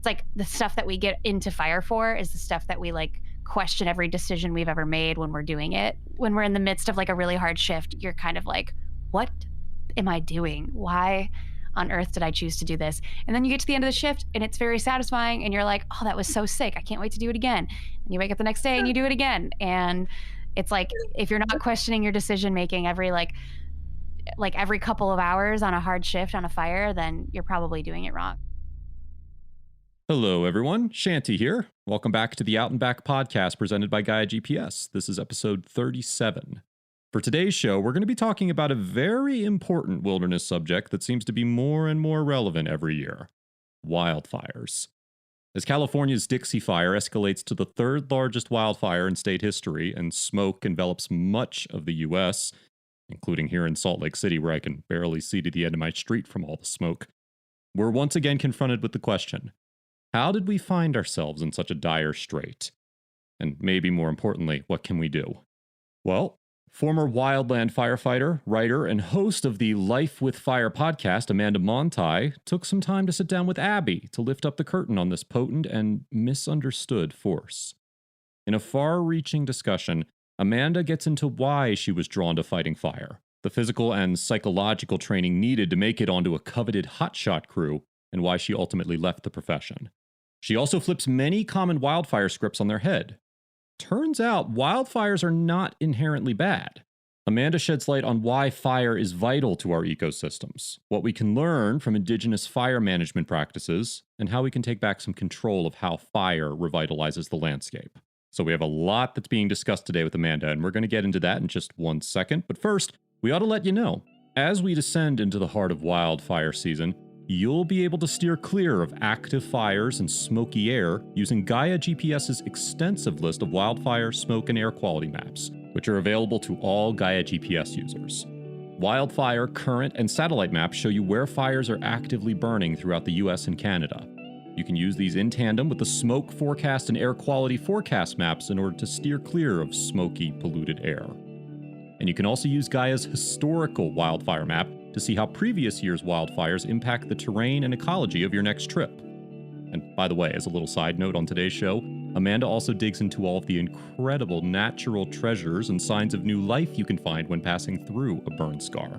like the stuff that we get into fire for is the stuff that we like question every decision we've ever made when we're doing it. When we're in the midst of like a really hard shift, you're kind of like, what am I doing? Why on earth did I choose to do this? And then you get to the end of the shift and it's very satisfying and you're like, oh, that was so sick. I can't wait to do it again. And you wake up the next day and you do it again. And it's like, if you're not questioning your decision making every every couple of hours on a hard shift on a fire, then you're probably doing it wrong. Hello, everyone. Shanty here. Welcome back to the Out and Back podcast presented by Gaia GPS. This is episode 37. For today's show, we're going to be talking about a very important wilderness subject that seems to be more and more relevant every year: wildfires. As California's Dixie Fire escalates to the third largest wildfire in state history and smoke envelops much of the U.S., including here in Salt Lake City where I can barely see to the end of my street from all the smoke, we're once again confronted with the question: how did we find ourselves in such a dire strait? And maybe more importantly, what can we do? Well, former wildland firefighter, writer, and host of the Life with Fire podcast, Amanda Monti, took some time to sit down with Abby to lift up the curtain on this potent and misunderstood force. In a far-reaching discussion, Amanda gets into why she was drawn to fighting fire, the physical and psychological training needed to make it onto a coveted hotshot crew, and why she ultimately left the profession. She also flips many common wildfire scripts on their head. Turns out wildfires are not inherently bad. Amanda sheds light on why fire is vital to our ecosystems, what we can learn from indigenous fire management practices, and how we can take back some control of how fire revitalizes the landscape. So we have a lot that's being discussed today with Amanda, and we're going to get into that in just 1 second. But first, we ought to let you know, as we descend into the heart of wildfire season, you'll be able to steer clear of active fires and smoky air using Gaia GPS's extensive list of wildfire, smoke, and air quality maps, which are available to all Gaia GPS users. Wildfire, current, and satellite maps show you where fires are actively burning throughout the US and Canada. You can use these in tandem with the smoke forecast and air quality forecast maps in order to steer clear of smoky, polluted air. And you can also use Gaia's historical wildfire map to see how previous year's wildfires impact the terrain and ecology of your next trip. And by the way, as a little side note on today's show, Amanda also digs into all of the incredible natural treasures and signs of new life you can find when passing through a burn scar.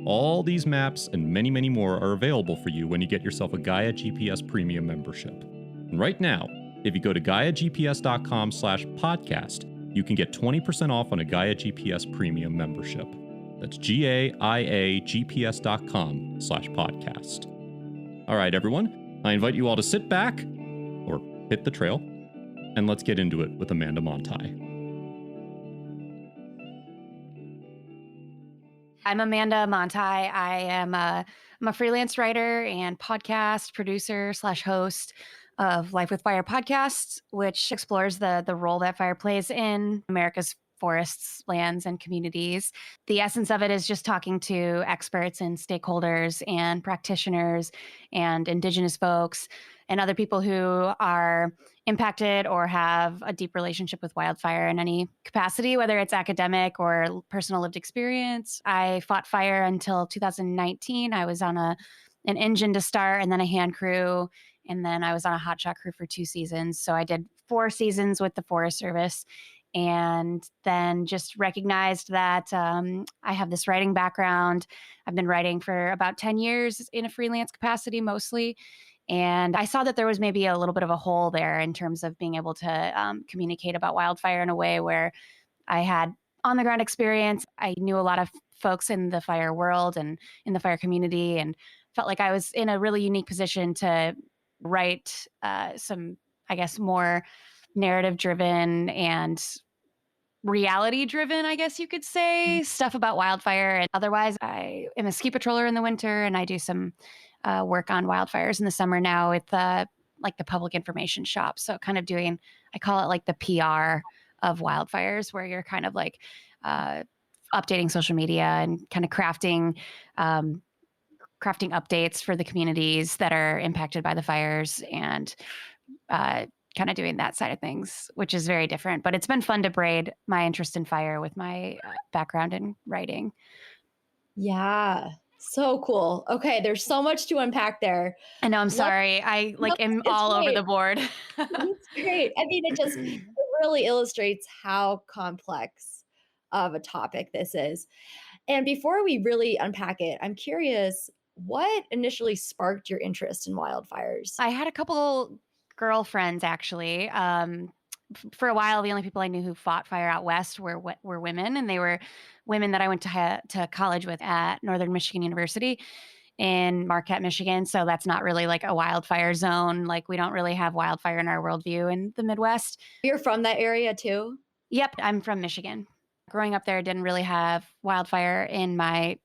All these maps and many, many more are available for you when you get yourself a Gaia GPS Premium membership. And right now, if you go to GaiaGPS.com/podcast, you can get 20% off on a Gaia GPS Premium membership. That's GAIAGPS.com/podcast. All right, everyone, I invite you all to sit back, or hit the trail, and let's get into it with Amanda Monti. I'm Amanda Monti. I'm a freelance writer and podcast producer / host of Life with Fire podcasts, which explores the role that fire plays in America's forests, lands, and communities. The essence of it is just talking to experts and stakeholders and practitioners and indigenous folks and other people who are impacted or have a deep relationship with wildfire in any capacity, whether it's academic or personal lived experience. I fought fire until 2019. I was on an engine to start and then a hand crew. And then I was on a hotshot crew for 2 seasons. So I did 4 seasons with the Forest Service, and then just recognized that I have this writing background. I've been writing for about 10 years in a freelance capacity mostly. And I saw that there was maybe a little bit of a hole there in terms of being able to communicate about wildfire in a way where I had on the ground experience. I knew a lot of folks in the fire world and in the fire community, and felt like I was in a really unique position to write some, I guess, more narrative driven and reality driven, I guess you could say, stuff about wildfire. And otherwise, I am a ski patroller in the winter, and I do some work on wildfires in the summer now with the public information shop. So kind of doing, I call it like the PR of wildfires, where you're kind of like updating social media and kind of crafting updates for the communities that are impacted by the fires, and kind of doing that side of things, which is very different. But it's been fun to braid my interest in fire with my background in writing. Yeah. So cool. Okay, there's so much to unpack there. I know, I'm Let's sorry. I No, like am it's all over great. the board. It's great. I mean, it really illustrates how complex of a topic this is. And before we really unpack it, I'm curious, what initially sparked your interest in wildfires? I had a couple girlfriends actually. For a while, the only people I knew who fought fire out west were women, and they were women that I went to college with at Northern Michigan University in Marquette, Michigan. So that's not really like a wildfire zone. Like we don't really have wildfire in our worldview in the Midwest. You're from that area too? Yep, I'm from Michigan. Growing up there, I didn't really have wildfire in my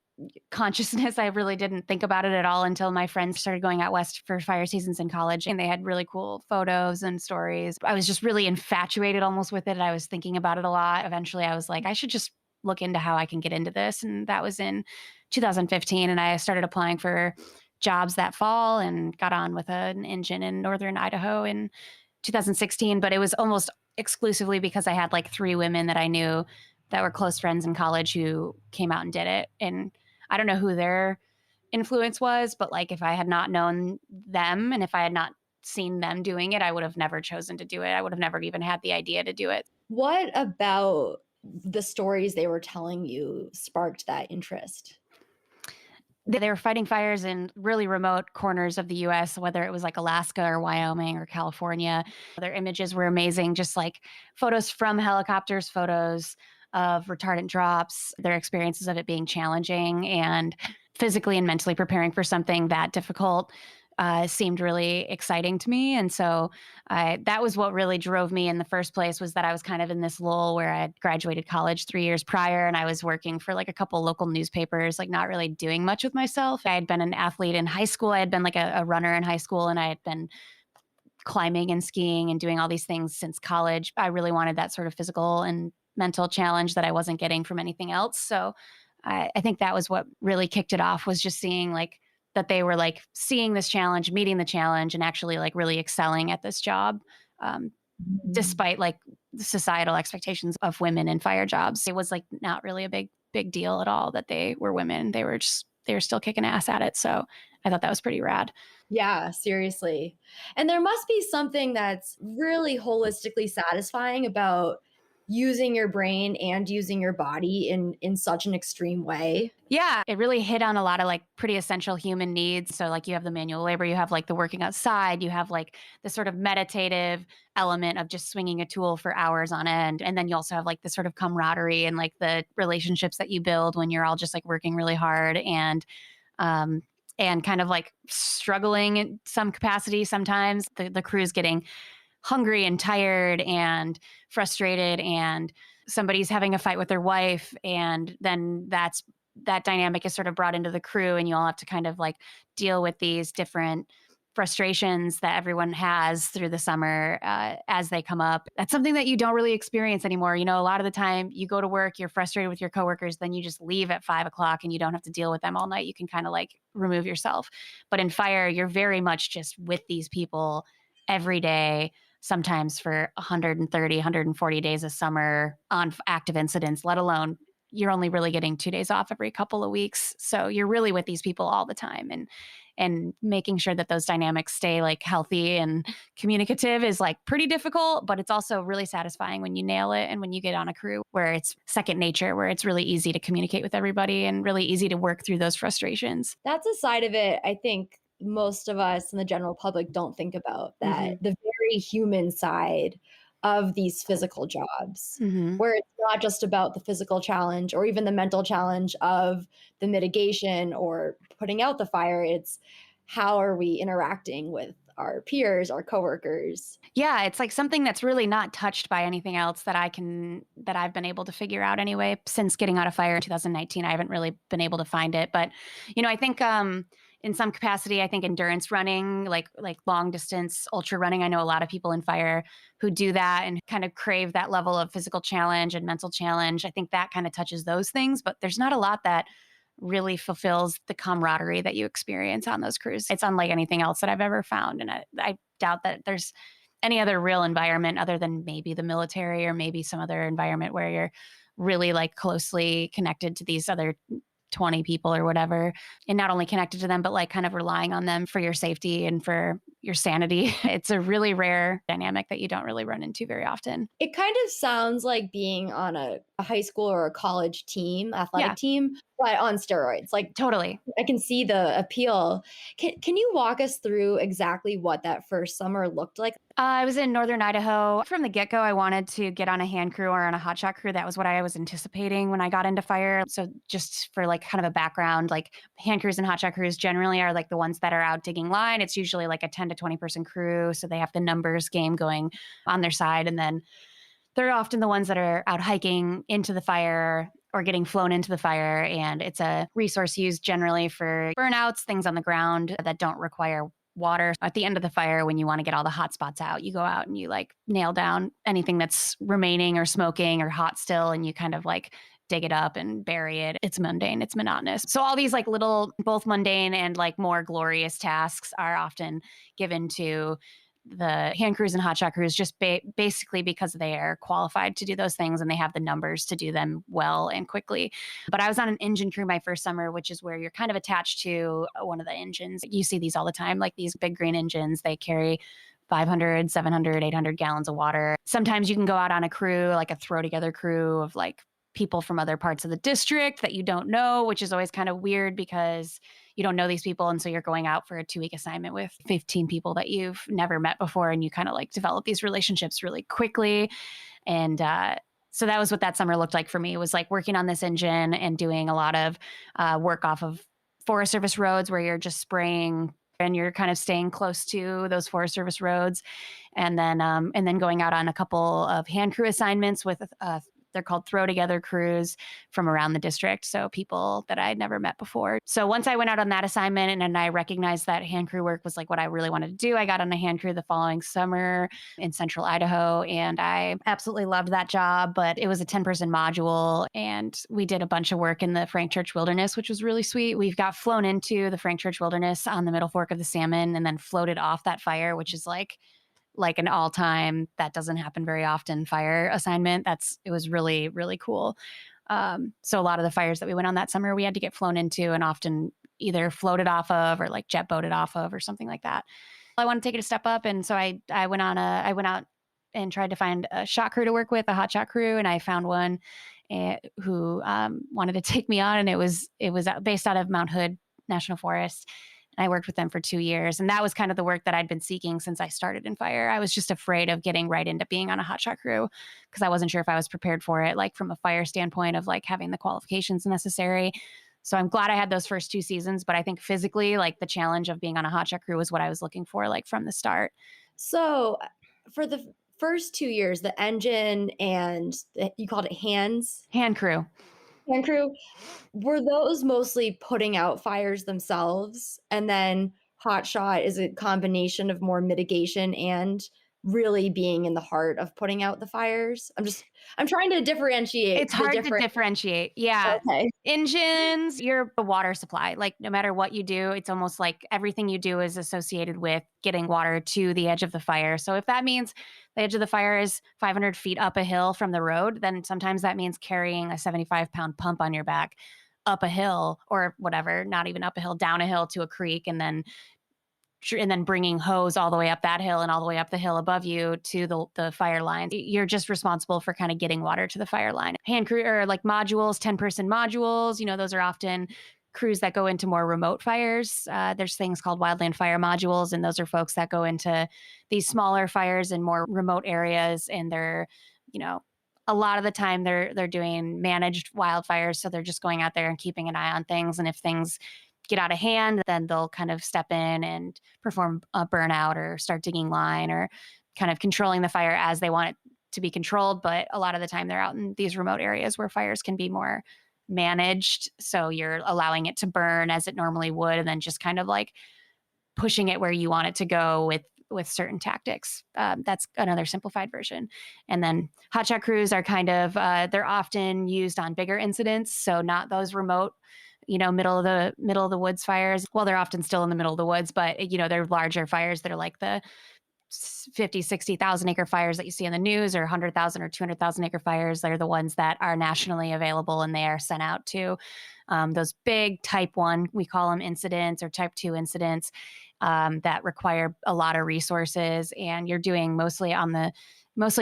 consciousness. I really didn't think about it at all until my friends started going out west for fire seasons in college, and they had really cool photos and stories. I was just really infatuated almost with it. I was thinking about it a lot. Eventually, I was like, I should just look into how I can get into this. And that was in 2015. And I started applying for jobs that fall and got on with an engine in northern Idaho in 2016. But it was almost exclusively because I had like three women that I knew that were close friends in college who came out and did it. And I don't know who their influence was, but like if I had not known them and if I had not seen them doing it, I would have never chosen to do it. I would have never even had the idea to do it. What about the stories they were telling you sparked that interest? They were fighting fires in really remote corners of the US, whether it was like Alaska or Wyoming or California. Their images were amazing, just like photos from helicopters, photos of retardant drops, their experiences of it being challenging and physically and mentally preparing for something that difficult seemed really exciting to me. And so that was what really drove me in the first place, was that I was kind of in this lull where I had graduated college 3 years prior and I was working for like a couple local newspapers, like not really doing much with myself. I had been an athlete in high school. I had been like a runner in high school, and I had been climbing and skiing and doing all these things since college. I really wanted that sort of physical and mental challenge that I wasn't getting from anything else. So I think that was what really kicked it off, was just seeing like that they were like seeing this challenge, meeting the challenge, and actually like really excelling at this job. Um, Mm. Despite like the societal expectations of women in fire jobs, it was like not really a big deal at all that they were women. They were still kicking ass at it. So I thought that was pretty rad. Yeah, seriously. And there must be something that's really holistically satisfying about using your brain and using your body in such an extreme way. Yeah, it really hit on a lot of like pretty essential human needs. So, like, you have the manual labor, you have like the working outside, you have like the sort of meditative element of just swinging a tool for hours on end. And then you also have like the sort of camaraderie and like the relationships that you build when you're all just like working really hard um, and kind of like struggling in some capacity sometimes. The crew's getting hungry and tired and frustrated, and somebody's having a fight with their wife, and then that dynamic is sort of brought into the crew, and you all have to kind of like deal with these different frustrations that everyone has through the summer as they come up. That's something that you don't really experience anymore. You know, a lot of the time you go to work, you're frustrated with your coworkers, then you just leave at 5 o'clock and you don't have to deal with them all night. You can kind of like remove yourself. But in fire, you're very much just with these people every day, sometimes for 130, 140 days a summer on active incidents, let alone you're only really getting 2 days off every couple of weeks. So you're really with these people all the time. And making sure that those dynamics stay like healthy and communicative is like pretty difficult, but it's also really satisfying when you nail it and when you get on a crew where it's second nature, where it's really easy to communicate with everybody and really easy to work through those frustrations. That's a side of it I think most of us in the general public don't think about, that Hmm. the very human side of these physical jobs, Hmm. where it's not just about the physical challenge or even the mental challenge of the mitigation or putting out the fire. It's how are we interacting with our peers, our coworkers? Yeah, it's like something that's really not touched by anything else that I've been able to figure out anyway. Since getting out of fire in 2019, I haven't really been able to find it. But I think in some capacity, I think endurance running, like long distance ultra running. I know a lot of people in fire who do that and kind of crave that level of physical challenge and mental challenge. I think that kind of touches those things, but there's not a lot that really fulfills the camaraderie that you experience on those crews. It's unlike anything else that I've ever found. And I doubt that there's any other real environment other than maybe the military or maybe some other environment where you're really like closely connected to these other 20 people or whatever, and not only connected to them, but like kind of relying on them for your safety and for your sanity. It's a really rare dynamic that you don't really run into very often. It kind of sounds like being on a high school or a college team, Yeah, athletic team, but on steroids. Like, totally. I can see the appeal. Can you walk us through exactly what that first summer looked like? I was in northern Idaho. From the get go, I wanted to get on a hand crew or on a hotshot crew. That was what I was anticipating when I got into fire. So, just for like kind of a background, like hand crews and hotshot crews generally are like the ones that are out digging line. It's usually like a 10 to 20 person crew. So, they have the numbers game going on their side. And then they're often the ones that are out hiking into the fire or getting flown into the fire. And it's a resource used generally for burnouts, things on the ground that don't require water. At the end of the fire, when you want to get all the hot spots out, you go out and you like nail down anything that's remaining or smoking or hot still, and you kind of like dig it up and bury it. It's mundane, it's monotonous. So all these like little, both mundane and like more glorious tasks are often given to the hand crews and hotshot crews just basically because they are qualified to do those things and they have the numbers to do them well and quickly. But I was on an engine crew my first summer, which is where you're kind of attached to one of the engines. You see these all the time, like these big green engines. They carry 500, 700, 800 gallons of water. Sometimes you can go out on a crew, like a throw together crew of like people from other parts of the district that you don't know, which is always kind of weird because you don't know these people. And so you're going out for a 2-week assignment with 15 people that you've never met before. And you kind of like develop these relationships really quickly. And so that was what that summer looked like for me, was like working on this engine and doing a lot of work off of Forest Service roads where you're just spraying and you're kind of staying close to those Forest Service roads. And then going out on a couple of hand crew assignments with they're called throw together crews from around the district. So people that I had never met before. So once I went out on that assignment and I recognized that hand crew work was like what I really wanted to do, I got on a hand crew the following summer in central Idaho. And I absolutely loved that job, but it was a 10-person module. And we did a bunch of work in the Frank Church Wilderness, which was really sweet. We've got flown into the Frank Church Wilderness on the Middle Fork of the Salmon and then floated off that fire, which is like an all-time, that doesn't happen very often, fire assignment. It was really, really cool. So a lot of the fires that we went on that summer, we had to get flown into and often either floated off of or like jet boated off of or something like that. I wanted to take it a step up. And so I went out and tried to find a shot crew to work with, a hot shot crew. And I found one who wanted to take me on. And it was based out of Mount Hood National Forest. I worked with them for 2 years. And that was kind of the work that I'd been seeking since I started in fire. I was just afraid of getting right into being on a hotshot crew because I wasn't sure if I was prepared for it, like from a fire standpoint of like having the qualifications necessary. So I'm glad I had those first 2 seasons, but I think physically, like the challenge of being on a hotshot crew was what I was looking for, like from the start. So for the first 2 years, the engine and you called it Hand crew. hand crew, were those mostly putting out fires themselves? And then hot shot is a combination of more mitigation and really being in the heart of putting out the fires? I'm trying to differentiate It's the hard to different. differentiate. Yeah. Okay. Engines, you're the water supply. Like no matter what you do, it's almost like everything you do is associated with getting water to the edge of the fire. So if that means the edge of the fire is 500 feet up a hill from the road, then sometimes that means carrying a 75-pound pump on your back up a hill or whatever, not even up a hill, down a hill to a creek, and then bringing hose all the way up that hill and all the way up the hill above you to the fire line. You're just responsible for kind of getting water to the fire line. Hand crew or like modules, 10-person modules, those are often crews that go into more remote fires. There's things called wildland fire modules, and those are folks that go into these smaller fires in more remote areas. And they're, a lot of the time they're doing managed wildfires. So they're just going out there and keeping an eye on things. And if things get out of hand, then they'll kind of step in and perform a burnout or start digging line or kind of controlling the fire as they want it to be controlled. But a lot of the time they're out in these remote areas where fires can be more managed. So you're allowing it to burn as it normally would, and then just kind of like pushing it where you want it to go with certain tactics. That's another simplified version. And then hotshot crews are kind of, they're often used on bigger incidents. So not those remote, middle of the woods fires. Well, they're often still in the middle of the woods, but they're larger fires that are like the 50, 60,000 acre fires that you see in the news, or 100,000 or 200,000 acre fires. They're the ones that are nationally available, and they are sent out to those big type 1, we call them, incidents, or type 2 incidents that require a lot of resources. And you're doing mostly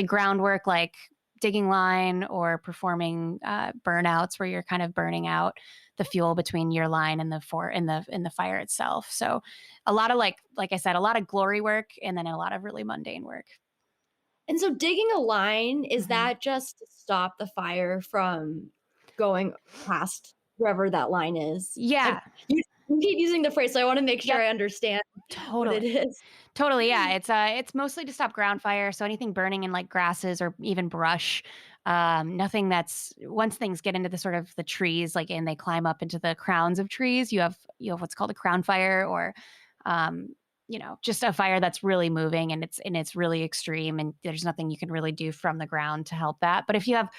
groundwork, like digging line or performing burnouts, where you're kind of burning out the fuel between your line and the fire itself. So a lot of like I said, a lot of glory work, and then a lot of really mundane work. And so digging a line, is Mhm. that just to stop the fire from going past wherever that line is? Yeah. You keep using the phrase, so I wanna make sure Yep. I understand what it Totally. is. Totally, yeah. It's mostly to stop ground fire, so anything burning in like grasses or even brush. Nothing that's once things get into the sort of the trees, like, and they climb up into the crowns of trees, you have what's called a crown fire, or um, just a fire that's really moving, and it's really extreme, and there's nothing you can really do from the ground to help that. But if you have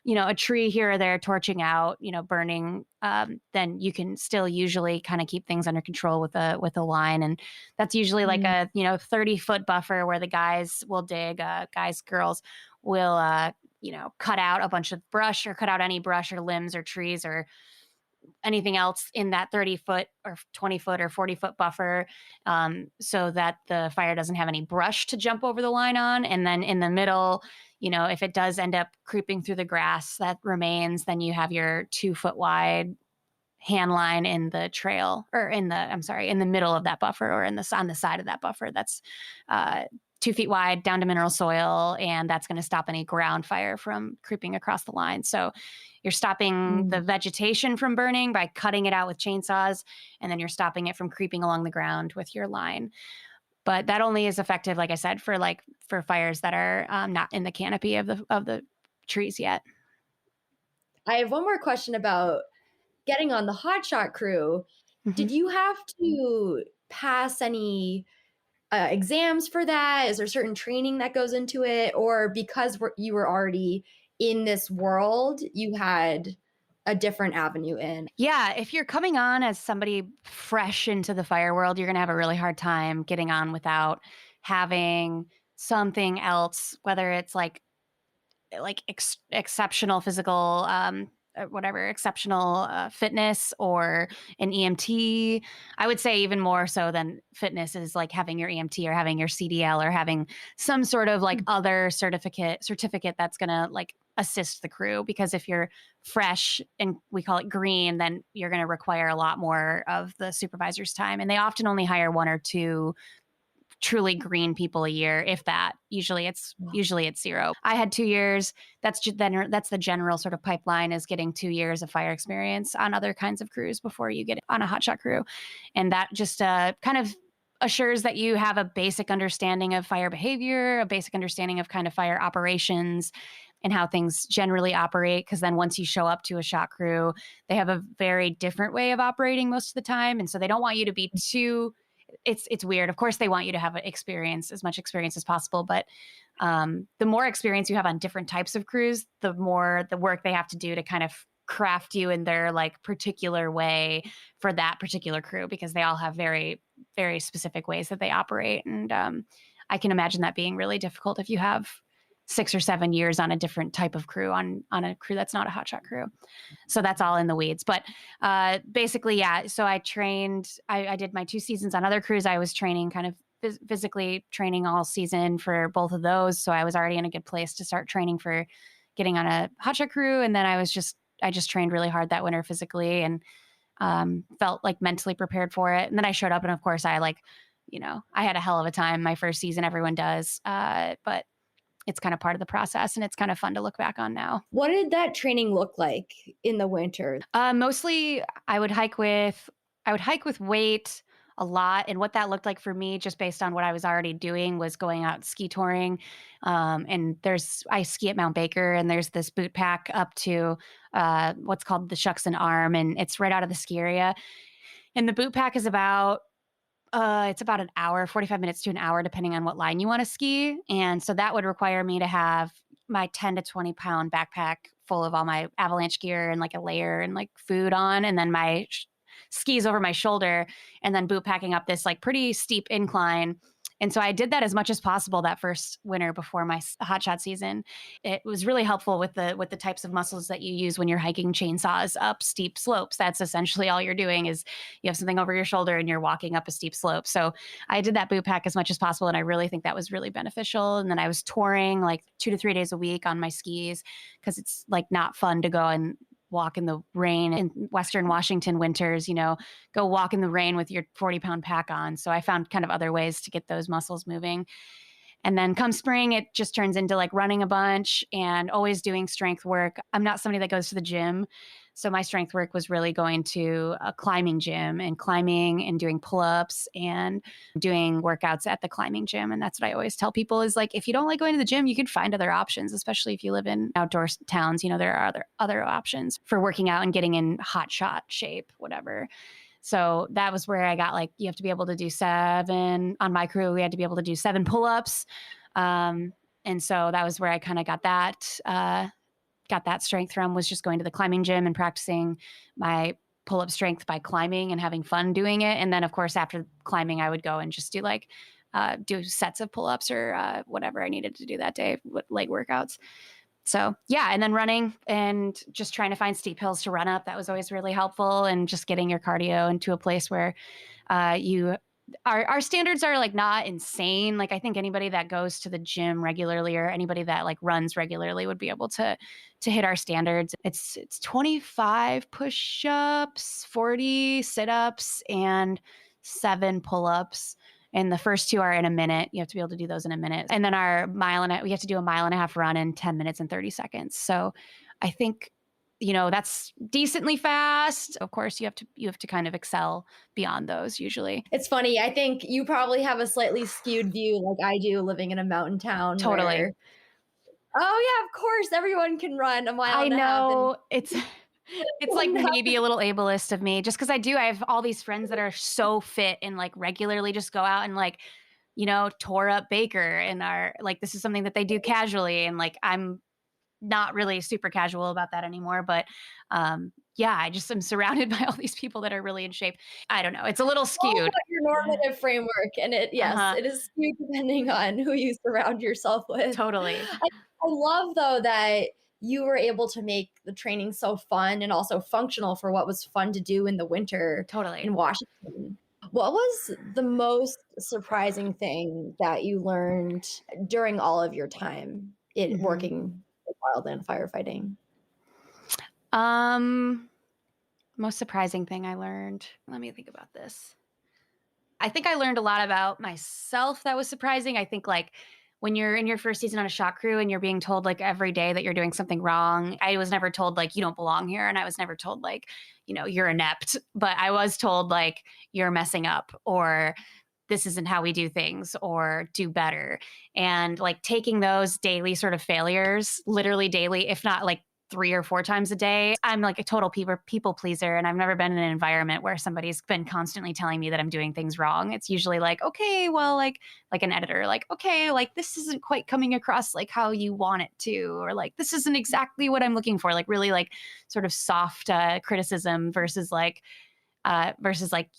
a tree here or there torching out, burning, then you can still usually kind of keep things under control with a line. And that's usually like Mm. a 30-foot buffer where the guys will dig, girls will cut out a bunch of brush, or cut out any brush or limbs or trees or anything else in that 30-foot or 20-foot or 40-foot buffer, so that the fire doesn't have any brush to jump over the line on. And then in the middle, if it does end up creeping through the grass that remains, then you have your 2-foot wide hand line in the trail, or in the middle of that buffer, or on the side of that buffer that's uh, 2 feet wide down to mineral soil, and that's going to stop any ground fire from creeping across the line. So you're stopping the Mm. vegetation from burning by cutting it out with chainsaws, and then you're stopping it from creeping along the ground with your line. But that only is effective, like I said, for fires that are not in the canopy of the trees yet. I have one more question about getting on the hotshot crew. Mhm. Did you have to pass any, exams for that? Is there certain training that goes into it? Or because you were already in this world, you had a different avenue in? Yeah, if you're coming on as somebody fresh into the fire world, you're going to have a really hard time getting on without having something else, whether it's like exceptional physical whatever, exceptional fitness, or an EMT. I would say even more so than fitness is like having your EMT, or having your CDL, or having some sort of like other certificate that's going to like assist the crew. Because if you're fresh, and we call it green, then you're going to require a lot more of the supervisor's time, and they often only hire 1 or 2 truly green people a year, if that. Usually it's 0. I had 2 years. That's the general sort of pipeline, is getting 2 years of fire experience on other kinds of crews before you get on a hotshot crew. And that just kind of assures that you have a basic understanding of fire behavior, a basic understanding of kind of fire operations, and how things generally operate. Because then once you show up to a shot crew, they have a very different way of operating most of the time, and so they don't want you to be too. It's weird. Of course, they want you to have as much experience as possible, but the more experience you have on different types of crews, the more the work they have to do to kind of craft you in their like particular way for that particular crew, because they all have very, very specific ways that they operate. And I can imagine that being really difficult if you have 6 or 7 years on a different type of crew, on a crew that's not a hotshot crew. So that's all in the weeds. But basically, yeah. So I did my 2 seasons on other crews. I was training, kind of physically training all season for both of those. So I was already in a good place to start training for getting on a hotshot crew. And then I just trained really hard that winter physically, and felt like mentally prepared for it. And then I showed up, and of course I had a hell of a time my first season. Everyone does. But it's kind of part of the process, and it's kind of fun to look back on now. What did that training look like in the winter? Mostly I would hike with weight a lot. And what that looked like for me, just based on what I was already doing, was going out ski touring. And I ski at Mount Baker, and there's this boot pack up to what's called the Shucks and Arm, and it's right out of the ski area. And the boot pack is it's about an hour, 45 minutes to an hour, depending on what line you want to ski. And so that would require me to have my 10 to 20 pound backpack full of all my avalanche gear, and like a layer, and like food on, and then my skis over my shoulder, and then boot packing up this like pretty steep incline. And so I did that as much as possible that first winter before my hot shot season. It was really helpful with the types of muscles that you use when you're hiking chainsaws up steep slopes. That's essentially all you're doing is you have something over your shoulder and you're walking up a steep slope. So I did that boot pack as much as possible. And I really think that was really beneficial. And then I was touring like 2 to 3 days a week on my skis because it's like not fun to go and walk in the rain in Western Washington winters, go walk in the rain with your 40-pound pack on. So I found kind of other ways to get those muscles moving. And then come spring, it just turns into like running a bunch and always doing strength work. I'm not somebody that goes to the gym. So my strength work was really going to a climbing gym and climbing and doing pull-ups and doing workouts at the climbing gym. And that's what I always tell people is like, if you don't like going to the gym, you can find other options, especially if you live in outdoor towns. There are other options for working out and getting in hot shot shape, whatever. So that was where I got like, you have to be able to do 7 on my crew. We had to be able to do 7 pull-ups. And so that was where I kind of got that strength from, was just going to the climbing gym and practicing my pull-up strength by climbing and having fun doing it. And then of course, after climbing, I would go and just do like, do sets of pull-ups or whatever I needed to do that day, leg workouts. So yeah, and then running and just trying to find steep hills to run up. That was always really helpful. And just getting your cardio into a place where our standards are like not insane. Like I think anybody that goes to the gym regularly or anybody that like runs regularly would be able to hit our standards. It's 25 push-ups, 40 sit-ups, and 7 pull-ups. And the first 2 are in a minute. You have to be able to do those in a minute. And then we have to do a 1.5 mile run in 10 minutes and 30 seconds. So I think, that's decently fast. Of course, you have to kind of excel beyond those usually. It's funny. I think you probably have a slightly skewed view like I do living in a mountain town. Totally. Oh yeah, of course, everyone can run a mile I and a half. know. It's like maybe a little ableist of me just because I have all these friends that are so fit and like regularly just go out and like, tore up Baker and are like, this is something that they do casually. And like, I'm not really super casual about that anymore. But yeah, I just am surrounded by all these people that are really in shape. I don't know. It's a little skewed. All about your normative framework. And it is skewed depending on who you surround yourself with. Totally. I love though that you were able to make the training so fun and also functional for what was fun to do in the winter. Totally. In Washington. What was the most surprising thing that you learned during all of your time in working with wildland firefighting? Most surprising thing I learned. Let me think about this. I think I learned a lot about myself that was surprising. I think like when you're in your first season on a shot crew and you're being told like every day that you're doing something wrong, I was never told like you don't belong here. And I was never told like, you're inept, but I was told like you're messing up or this isn't how we do things or do better. And like taking those daily sort of failures, literally daily, if not like 3 or 4 times a day. I'm like a total people pleaser. And I've never been in an environment where somebody's been constantly telling me that I'm doing things wrong. It's usually like, okay, well, like an editor, like, okay, like this isn't quite coming across like how you want it to, or like, this isn't exactly what I'm looking for. Like really like sort of soft criticism versus like,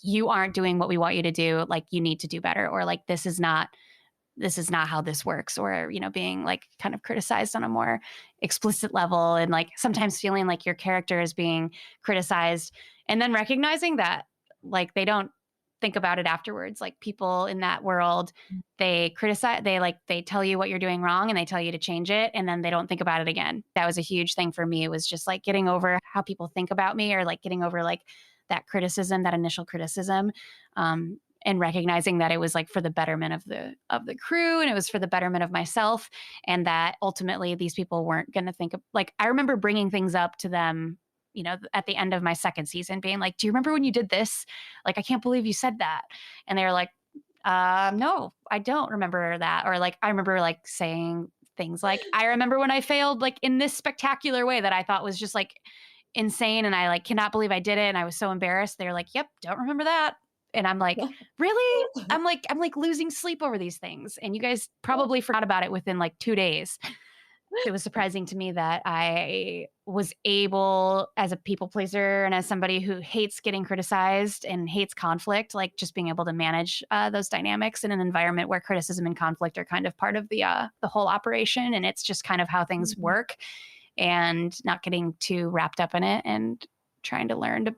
you aren't doing what we want you to do. Like you need to do better. Or like, this is not how this works, or, being like kind of criticized on a more explicit level. And like sometimes feeling like your character is being criticized and then recognizing that like, they don't think about it afterwards. Like people in that world, they criticize, they tell you what you're doing wrong and they tell you to change it. And then they don't think about it again. That was a huge thing for me. It was just like getting over how people think about me, or like getting over like that criticism, that initial criticism. And recognizing that it was like for the betterment of the crew, and it was for the betterment of myself, and that ultimately these people weren't going to think of, like, I remember bringing things up to them, at the end of my second season being like, do you remember when you did this? Like, I can't believe you said that. And they were like, no, I don't remember that. Or like, I remember like saying things like, I remember when I failed like in this spectacular way that I thought was just like insane. And I like cannot believe I did it. And I was so embarrassed. They're like, yep, don't remember that. And I'm like, really? I'm like losing sleep over these things. And you guys probably forgot about it within like 2 days. It was surprising to me that I was able, as a people pleaser and as somebody who hates getting criticized and hates conflict, like just being able to manage those dynamics in an environment where criticism and conflict are kind of part of the whole operation, and it's just kind of how things Mhm. work, and not getting too wrapped up in it and trying to learn to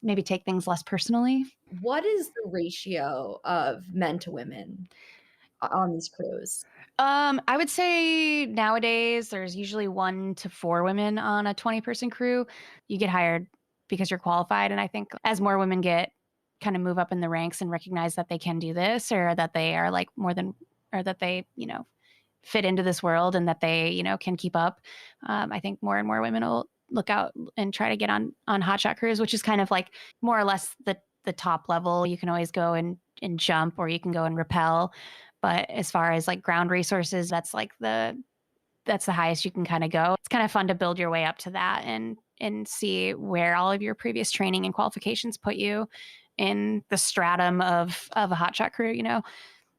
maybe take things less personally. What is the ratio of men to women on these crews? I would say nowadays there's usually 1 to 4 women on a 20-person crew. You get hired because you're qualified. And I think as more women kind of move up in the ranks and recognize that they can do this, or that they are like more than, or that they, fit into this world and that they, can keep up. I think more and more women will look out and try to get on hotshot crews, which is kind of like more or less the top level. You can always go and jump, or you can go and rappel. But as far as like ground resources, that's the highest you can kind of go. It's kind of fun to build your way up to that and see where all of your previous training and qualifications put you in the stratum of a hotshot crew,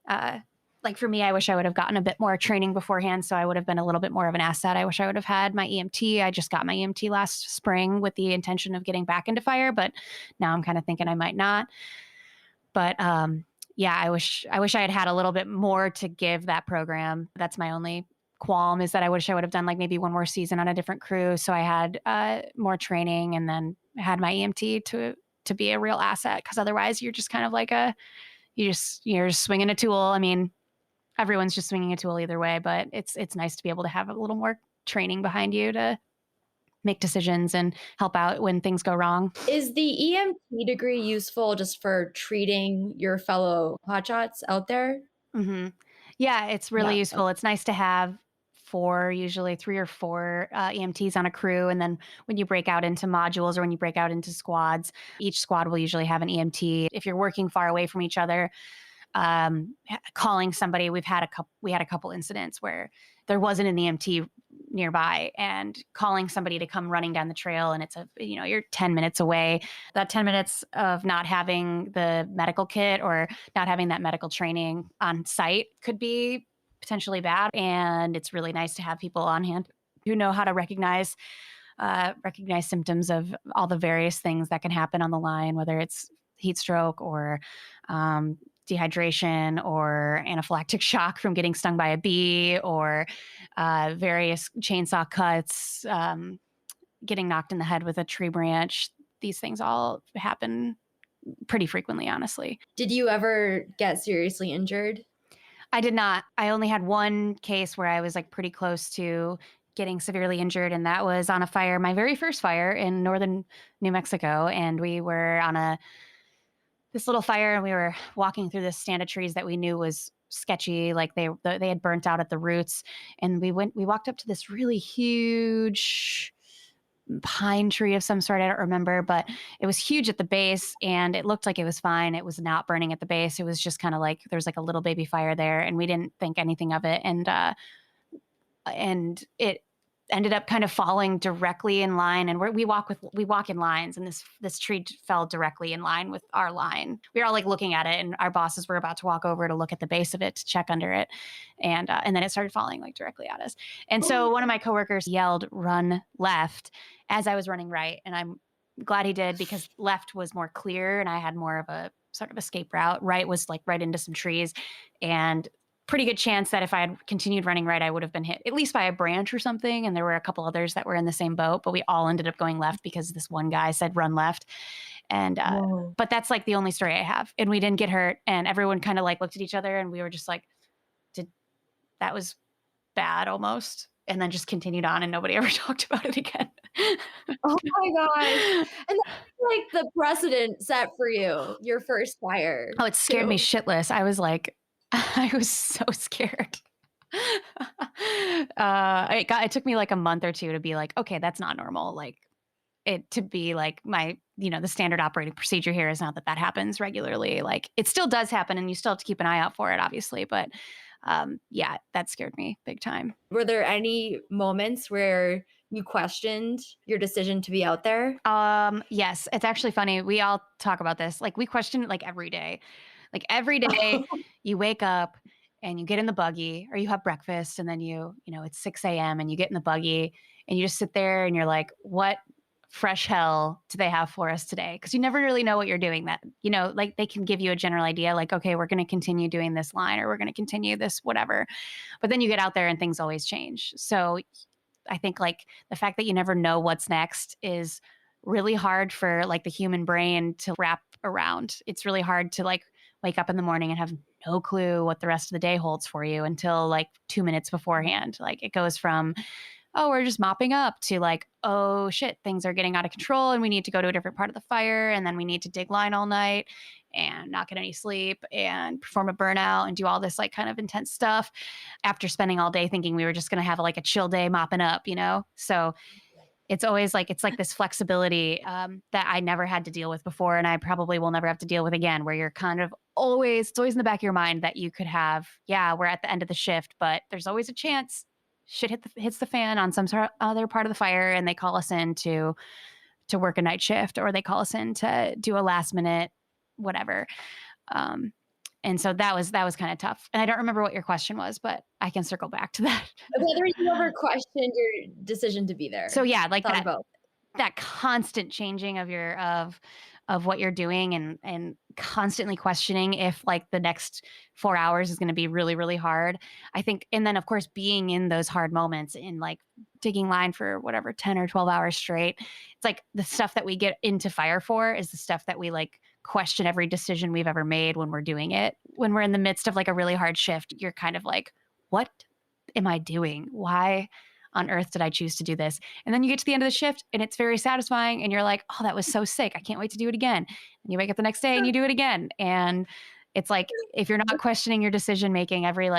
uh, like for me, I wish I would have gotten a bit more training beforehand, so I would have been a little bit more of an asset. I wish I would have had my EMT. I just got my EMT last spring with the intention of getting back into fire, but now I'm kind of thinking I might not. But yeah, I wish I had had a little bit more to give that program. That's my only qualm, is that I wish I would have done like maybe one more season on a different crew, so I had more training, and then had my EMT to be a real asset. Because otherwise, you're just kind of like you're just swinging a tool. I mean, everyone's just swinging a tool either way, but it's nice to be able to have a little more training behind you to make decisions and help out when things go wrong. Is the EMT degree useful just for treating your fellow hotshots out there? hmm Yeah, it's really Yeah. useful. It's nice to have usually 3 or 4 EMTs on a crew. And then when you break out into modules, or when you break out into squads, each squad will usually have an EMT. If you're working far away from each other, calling somebody, we had a couple incidents where there wasn't an EMT nearby, and calling somebody to come running down the trail, and you're 10 minutes away. That 10 minutes of not having the medical kit or not having that medical training on site could be potentially bad. And it's really nice to have people on hand who know how to recognize symptoms of all the various things that can happen on the line, whether it's heat stroke, or um, dehydration, or anaphylactic shock from getting stung by a bee, or various chainsaw cuts, getting knocked in the head with a tree branch. These things all happen pretty frequently, honestly. Did you ever get seriously injured? I did not. I only had one case where I was like pretty close to getting severely injured, and that was on a fire, my very first fire in northern New Mexico. And we were on this little fire, and we were walking through this stand of trees that we knew was sketchy, like they had burnt out at the roots. And we walked up to this really huge pine tree of some sort. I don't remember, but it was huge at the base, and it looked like it was fine. It was not burning at the base. It was just kind of like there's like a little baby fire there, and we didn't think anything of it. And it ended up kind of falling directly in line. And we walk in lines, and this tree fell directly in line with our line. We were all like looking at it, and our bosses were about to walk over to look at the base of it to check under it, and then it started falling like directly at us. And so one of my coworkers yelled, "Run left," as I was running right, and I'm glad he did, because left was more clear and I had more of a sort of escape route. Right was like right into some trees, and pretty good chance that if I had continued running right, I would have been hit at least by a branch or something. And there were a couple others that were in the same boat, but we all ended up going left because this one guy said run left. And Whoa. but that's like the only story I have. And we didn't get hurt, and everyone kind of like looked at each other, and we were just like, did that was bad almost. And then just continued on, and nobody ever talked about it again. Oh my gosh. And that's like the precedent set for you, your first fire Oh, it scared me too. shitless. I was like, I was so scared. It took me like a month or two to be like, okay, that's not normal. Like it to be like the standard operating procedure here is not that happens regularly. Like it still does happen, and you still have to keep an eye out for it, obviously. But yeah, that scared me big time. Were there any moments where you questioned your decision to be out there? Yes, it's actually funny. We all talk about this. Like we question it like every day. Like every day you wake up and you get in the buggy or you have breakfast and then it's 6 a.m. and you get in the buggy and you just sit there and you're like, what fresh hell do they have for us today? Because you never really know what you're doing. That, like they can give you a general idea, like, okay, we're going to continue doing this line or we're going to continue this, whatever. But then you get out there and things always change. So I think like the fact that you never know what's next is really hard for like the human brain to wrap around. It's really hard to like wake up in the morning and have no clue what the rest of the day holds for you until like 2 minutes beforehand. Like it goes from, oh, we're just mopping up to like, oh shit, things are getting out of control and we need to go to a different part of the fire. And then we need to dig line all night and not get any sleep and perform a burnout and do all this like kind of intense stuff after spending all day thinking we were just going to have like a chill day mopping up, So it's always like, it's like this flexibility that I never had to deal with before. And I probably will never have to deal with again, where you're kind of it's always in the back of your mind that you could have, yeah, we're at the end of the shift, but there's always a chance shit hits the fan on some other part of the fire and they call us in to work a night shift, or they call us in to do a last minute whatever. And so that was kind of tough. And I don't remember what your question was, but I can circle back to that. Whether you ever questioned your decision to be there. So yeah, like Thought about that constant changing of what you're doing and constantly questioning if like the next 4 hours is going to be really, really hard. I think, and then of course, being in those hard moments in like digging line for whatever, 10 or 12 hours straight, it's like the stuff that we get into fire for is the stuff that we like question every decision we've ever made when we're doing it. When we're in the midst of like a really hard shift, you're kind of like, what am I doing? Why on earth did I choose to do this? And then you get to the end of the shift and it's very satisfying and you're like, oh, that was so sick. I can't wait to do it again. And you wake up the next day and you do it again. And it's like, if you're not questioning your decision making every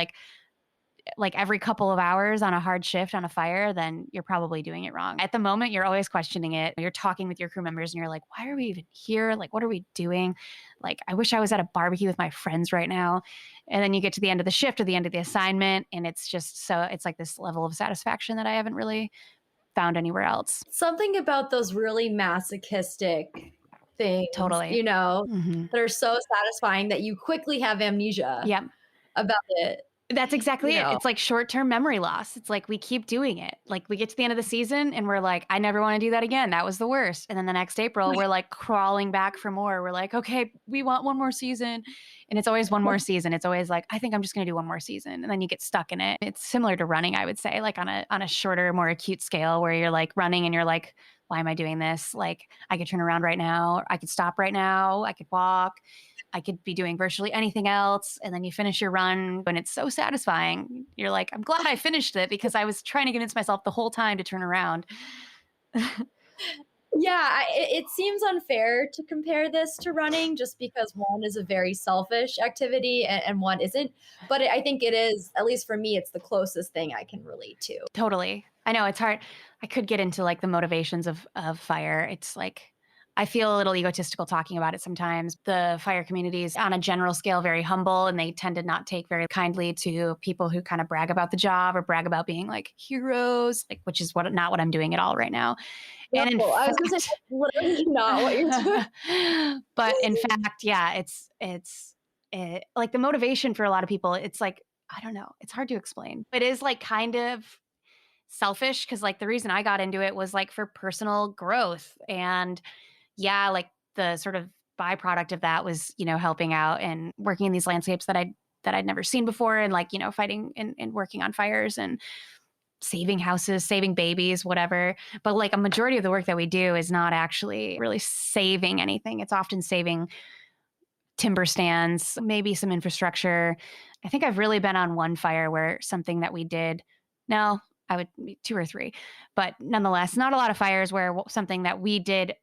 every couple of hours on a hard shift on a fire, then you're probably doing it wrong. At the moment, you're always questioning it. You're talking with your crew members and you're like, why are we even here? Like, what are we doing? Like, I wish I was at a barbecue with my friends right now. And then you get to the end of the shift or the end of the assignment. And it's just it's like this level of satisfaction that I haven't really found anywhere else. something about those really masochistic things, Totally. that are so satisfying that you quickly have amnesia Yep. about it. That's exactly it. know. It's like short-term memory loss. It's like we keep doing it. Like we get to the end of the season and we're like, I never want to do that again. That was the worst. And then the next April, we're like crawling back for more. We're like, okay, we want one more season. And it's always one more season. It's always like, I think I'm just going to do one more season. And then you get stuck in it. It's similar to running, I would say, like on a shorter, more acute scale where you're like running and you're like, why am I doing this? Like I could turn around right now. I could stop right now. I could walk. I could be doing virtually anything else. And then you finish your run and it's so satisfying. You're like, I'm glad I finished it because I was trying to convince myself the whole time to turn around. Yeah, it seems unfair to compare this to running just because one is a very selfish activity and one isn't. But I think it is, at least for me, it's the closest thing I can relate to. Totally. I know it's hard. I could get into like the motivations of fire. It's like, I feel a little egotistical talking about it sometimes. The fire community is on a general scale very humble, and they tend to not take very kindly to people who kind of brag about the job or brag about being like heroes, like which is not what I'm doing at all right now. No, And in I was going to say, literally not what you're doing. but in fact, yeah, it's like the motivation for a lot of people. It's like, I don't know, it's hard to explain. It is like kind of selfish because like the reason I got into it was like for personal growth. And yeah, like the sort of byproduct of that was, helping out and working in these landscapes that I'd never seen before, and like, fighting and working on fires and saving houses, saving babies, whatever. But like a majority of the work that we do is not actually really saving anything. It's often saving timber stands, maybe some infrastructure. I think I've really been on one fire where something that we did, no, I would be 2 or 3, but nonetheless, not a lot of fires where something that we did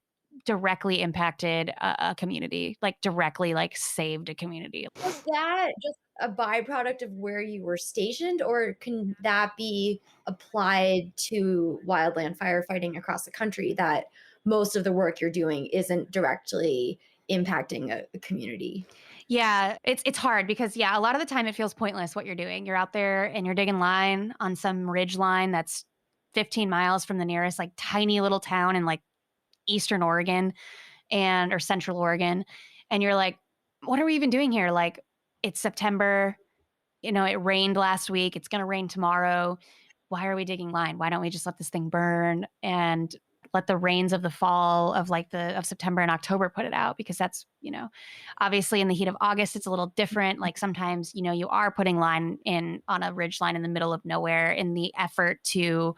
directly impacted a community, like directly like saved a community. Was that just a byproduct of where you were stationed, or can that be applied to wildland firefighting across the country, that most of the work you're doing isn't directly impacting a community? Yeah, it's hard because a lot of the time it feels pointless what you're doing. You're out there and you're digging line on some ridge line that's 15 miles from the nearest like tiny little town in like Eastern Oregon or Central Oregon. And you're like, what are we even doing here? Like it's September. it rained last week. It's going to rain tomorrow. Why are we digging line? Why don't we just let this thing burn and let the rains of the fall of of September and October put it out? Because that's, obviously in the heat of August, it's a little different. Like sometimes, you are putting line in on a ridge line in the middle of nowhere in the effort to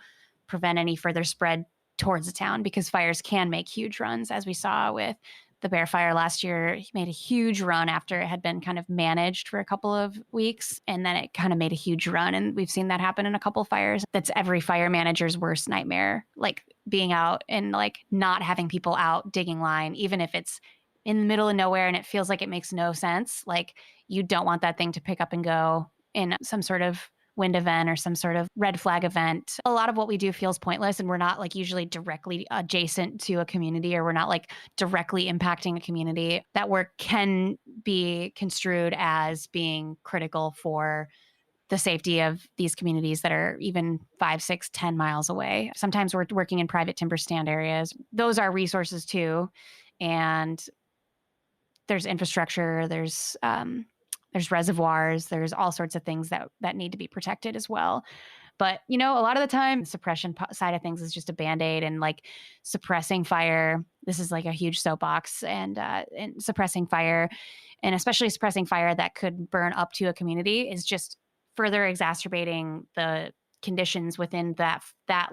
prevent any further spread towards the town, because fires can make huge runs, as we saw with the Bear Fire last year. He made a huge run after it had been kind of managed for a couple of weeks, and then it kind of made a huge run. And we've seen that happen in a couple fires. That's every fire manager's worst nightmare, like being out and like not having people out digging line, even if it's in the middle of nowhere and it feels like it makes no sense. Like you don't want that thing to pick up and go in some sort of wind event or some sort of red flag event. A lot of what we do feels pointless, and we're not like usually directly adjacent to a community, or we're not like directly impacting a community. That work can be construed as being critical for the safety of these communities that are even 5, 6, 10 miles away. Sometimes we're working in private timber stand areas. Those are resources too. And there's infrastructure, there's reservoirs, there's all sorts of things that need to be protected as well. But, a lot of the time, the suppression side of things is just a Band-Aid, and like suppressing fire. This is like a huge soapbox, and suppressing fire, and especially suppressing fire that could burn up to a community, is just further exacerbating the conditions within that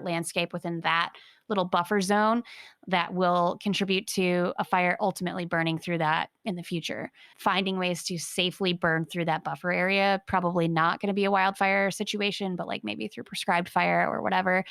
landscape, within that little buffer zone, that will contribute to a fire ultimately burning through that in the future. Finding ways to safely burn through that buffer area, probably not going to be a wildfire situation, but like maybe through prescribed fire or whatever.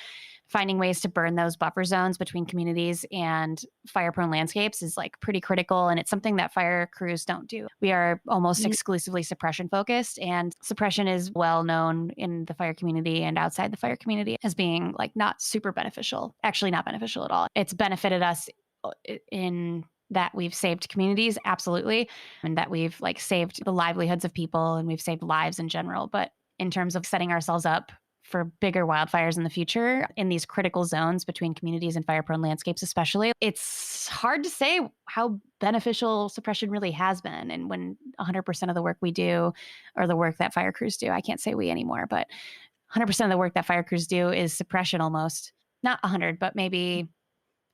Finding ways to burn those buffer zones between communities and fire-prone landscapes is like pretty critical, and it's something that fire crews don't do. We are almost exclusively suppression focused, and suppression is well known in the fire community and outside the fire community as being like not super beneficial. Actually, not beneficial at all. It's benefited us in that we've saved communities, absolutely, and that we've like saved the livelihoods of people, and we've saved lives in general. But in terms of setting ourselves up for bigger wildfires in the future in these critical zones between communities and fire-prone landscapes especially, it's hard to say how beneficial suppression really has been. And when 100% of the work we do, or the work that fire crews do, I can't say we anymore, but 100% of the work that fire crews do is suppression almost. Not 100, but maybe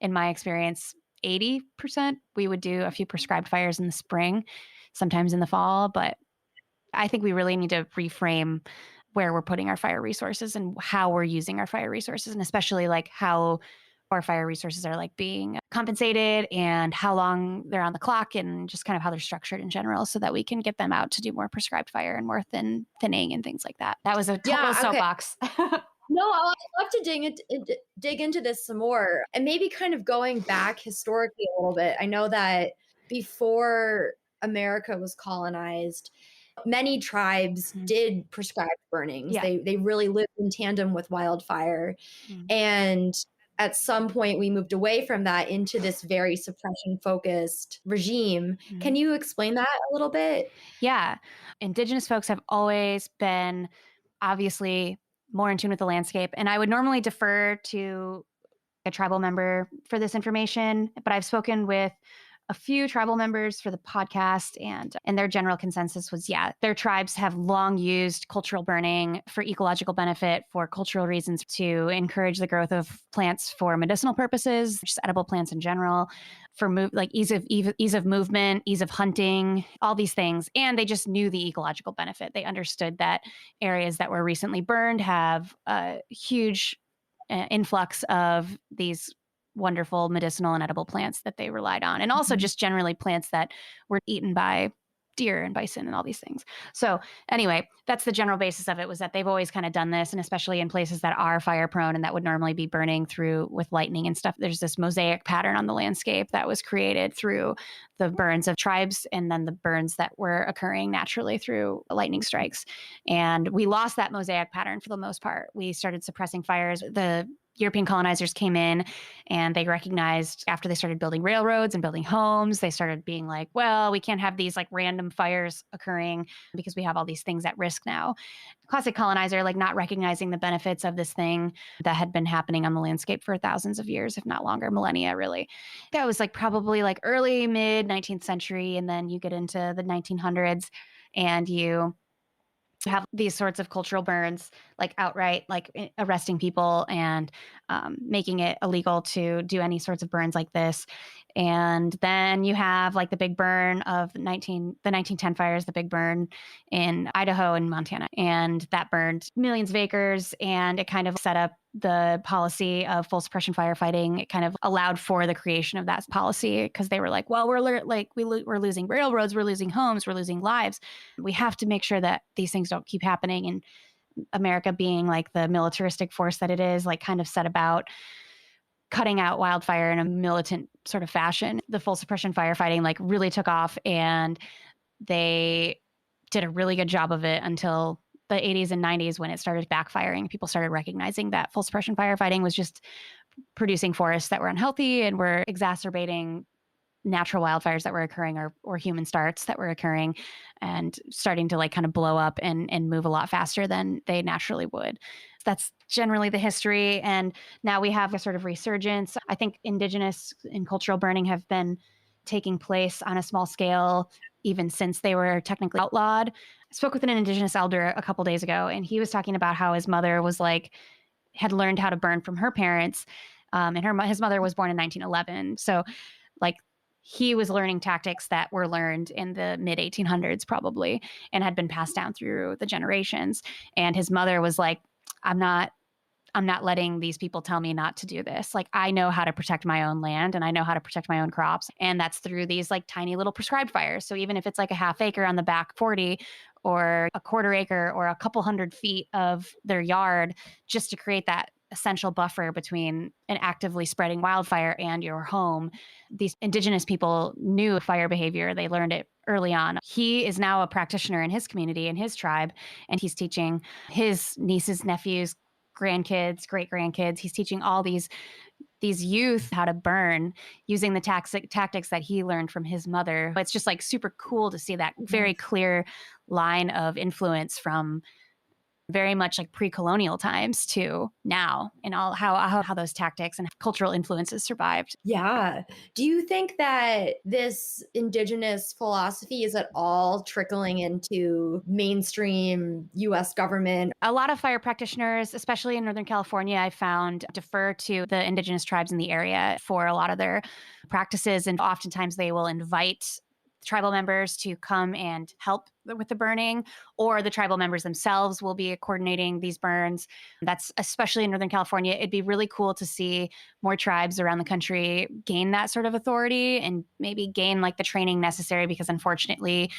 in my experience, 80%. We would do a few prescribed fires in the spring, sometimes in the fall, but I think we really need to reframe where we're putting our fire resources and how we're using our fire resources, and especially like how our fire resources are like being compensated and how long they're on the clock, and just kind of how they're structured in general, so that we can get them out to do more prescribed fire and more thinning and things like that. That was a total soapbox. No, I'd love to dig into this some more, and maybe kind of going back historically a little bit. I know that before America was colonized, many tribes did prescribed burnings. Yeah. They really lived in tandem with wildfire. And at some point we moved away from that into this very suppression focused regime. Can you explain that a little bit? Yeah. Indigenous folks have always been obviously more in tune with the landscape, and I would normally defer to a tribal member for this information, but I've spoken with a few tribal members for the podcast, and their general consensus was, their tribes have long used cultural burning for ecological benefit, for cultural reasons, to encourage the growth of plants for medicinal purposes, just edible plants in general, for ease of movement, ease of hunting, all these things. And they just knew the ecological benefit. They understood that areas that were recently burned have a huge influx of these wonderful medicinal and edible plants that they relied on. And also just generally plants that were eaten by deer and bison and all these things. So anyway, that's the general basis of it, was that they've always kind of done this. And especially in places that are fire prone and that would normally be burning through with lightning and stuff, there's this mosaic pattern on the landscape that was created through the burns of tribes and then the burns that were occurring naturally through lightning strikes. And we lost that mosaic pattern for the most part. We started suppressing fires. The European colonizers came in and they recognized, after they started building railroads and building homes, they started being like, well, we can't have these like random fires occurring because we have all these things at risk now. Classic colonizer, like not recognizing the benefits of this thing that had been happening on the landscape for thousands of years, if not longer, millennia, really. That was like probably like early, mid 19th century. And then you get into the 1900s and you to have these sorts of cultural burns, like outright, like arresting people and making it illegal to do any sorts of burns like this. And then you have like the big burn of the 1910 fires, the big burn in Idaho and Montana. And that burned millions of acres, and it kind of set up the policy of full suppression firefighting. It kind of allowed for the creation of that policy because they were like, well, we're losing railroads, we're losing homes, we're losing lives. We have to make sure that these things don't keep happening. And America, being like the militaristic force that it is, like kind of set about cutting out wildfire in a militant sort of fashion. The full suppression firefighting like really took off, and they did a really good job of it until the 80s and 90s when it started backfiring. People started recognizing that full suppression firefighting was just producing forests that were unhealthy and were exacerbating natural wildfires that were occurring, or human starts that were occurring, and starting to like kind of blow up and move a lot faster than they naturally would. That's generally the history. And now we have a sort of resurgence. I think indigenous and cultural burning have been taking place on a small scale even since they were technically outlawed. I spoke with an indigenous elder a couple days ago, and he was talking about how his mother was like, had learned how to burn from her parents. And his mother was born in 1911. So like he was learning tactics that were learned in the mid 1800s probably, and had been passed down through the generations. And his mother was like, I'm not letting these people tell me not to do this. Like, I know how to protect my own land, and I know how to protect my own crops. And that's through these like tiny little prescribed fires. So even if it's like a half acre on the back 40, or a quarter acre, or a couple 100 feet of their yard, just to create that essential buffer between an actively spreading wildfire and your home. These indigenous people knew fire behavior. They learned it early on. He is now a practitioner in his community, in his tribe, and he's teaching his nieces, nephews, grandkids, great grandkids. He's teaching all these youth how to burn using the tactics that he learned from his mother. It's just like super cool to see that very clear line of influence from very much like pre-colonial times to now, and all how those tactics and cultural influences survived. Yeah. Do you think that this indigenous philosophy is at all trickling into mainstream US government? A lot of fire practitioners, especially in Northern California, I found defer to the indigenous tribes in the area for a lot of their practices. And oftentimes they will invite tribal members to come and help with the burning, or the tribal members themselves will be coordinating these burns. That's especially in Northern California. It'd be really cool to see more tribes around the country gain that sort of authority, and maybe gain like the training necessary, because unfortunately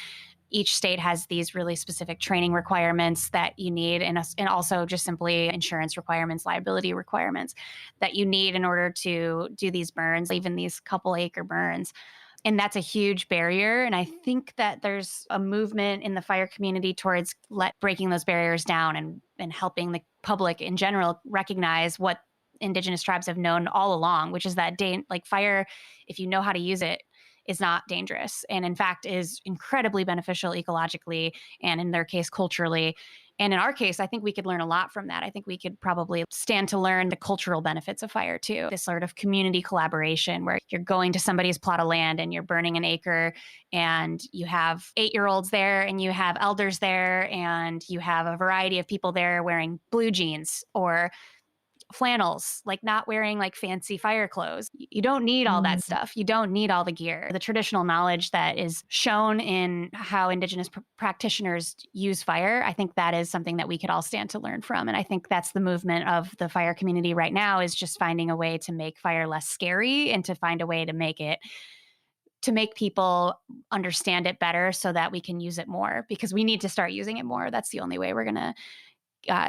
each state has these really specific training requirements that you need, and also just simply insurance requirements, liability requirements that you need in order to do these burns, even these couple acre burns. And that's a huge barrier. And I think that there's a movement in the fire community towards breaking those barriers down, and helping the public in general recognize what indigenous tribes have known all along, which is that like fire, if you know how to use it, is not dangerous, and in fact is incredibly beneficial ecologically, and in their case culturally. And in our case, I think we could learn a lot from that. I think we could probably stand to learn the cultural benefits of fire too. This sort of community collaboration where you're going to somebody's plot of land and you're burning an acre, and you have 8-year-olds there, and you have elders there, and you have a variety of people there wearing blue jeans or flannels, like not wearing like fancy fire clothes. You don't need all that stuff. You don't need all the gear. The traditional knowledge that is shown in how indigenous practitioners use fire, I think that is something that we could all stand to learn from. And I think that's the movement of the fire community right now, is just finding a way to make fire less scary, and to find a way to make people understand it better, so that we can use it more, because we need to start using it more. That's the only way we're going to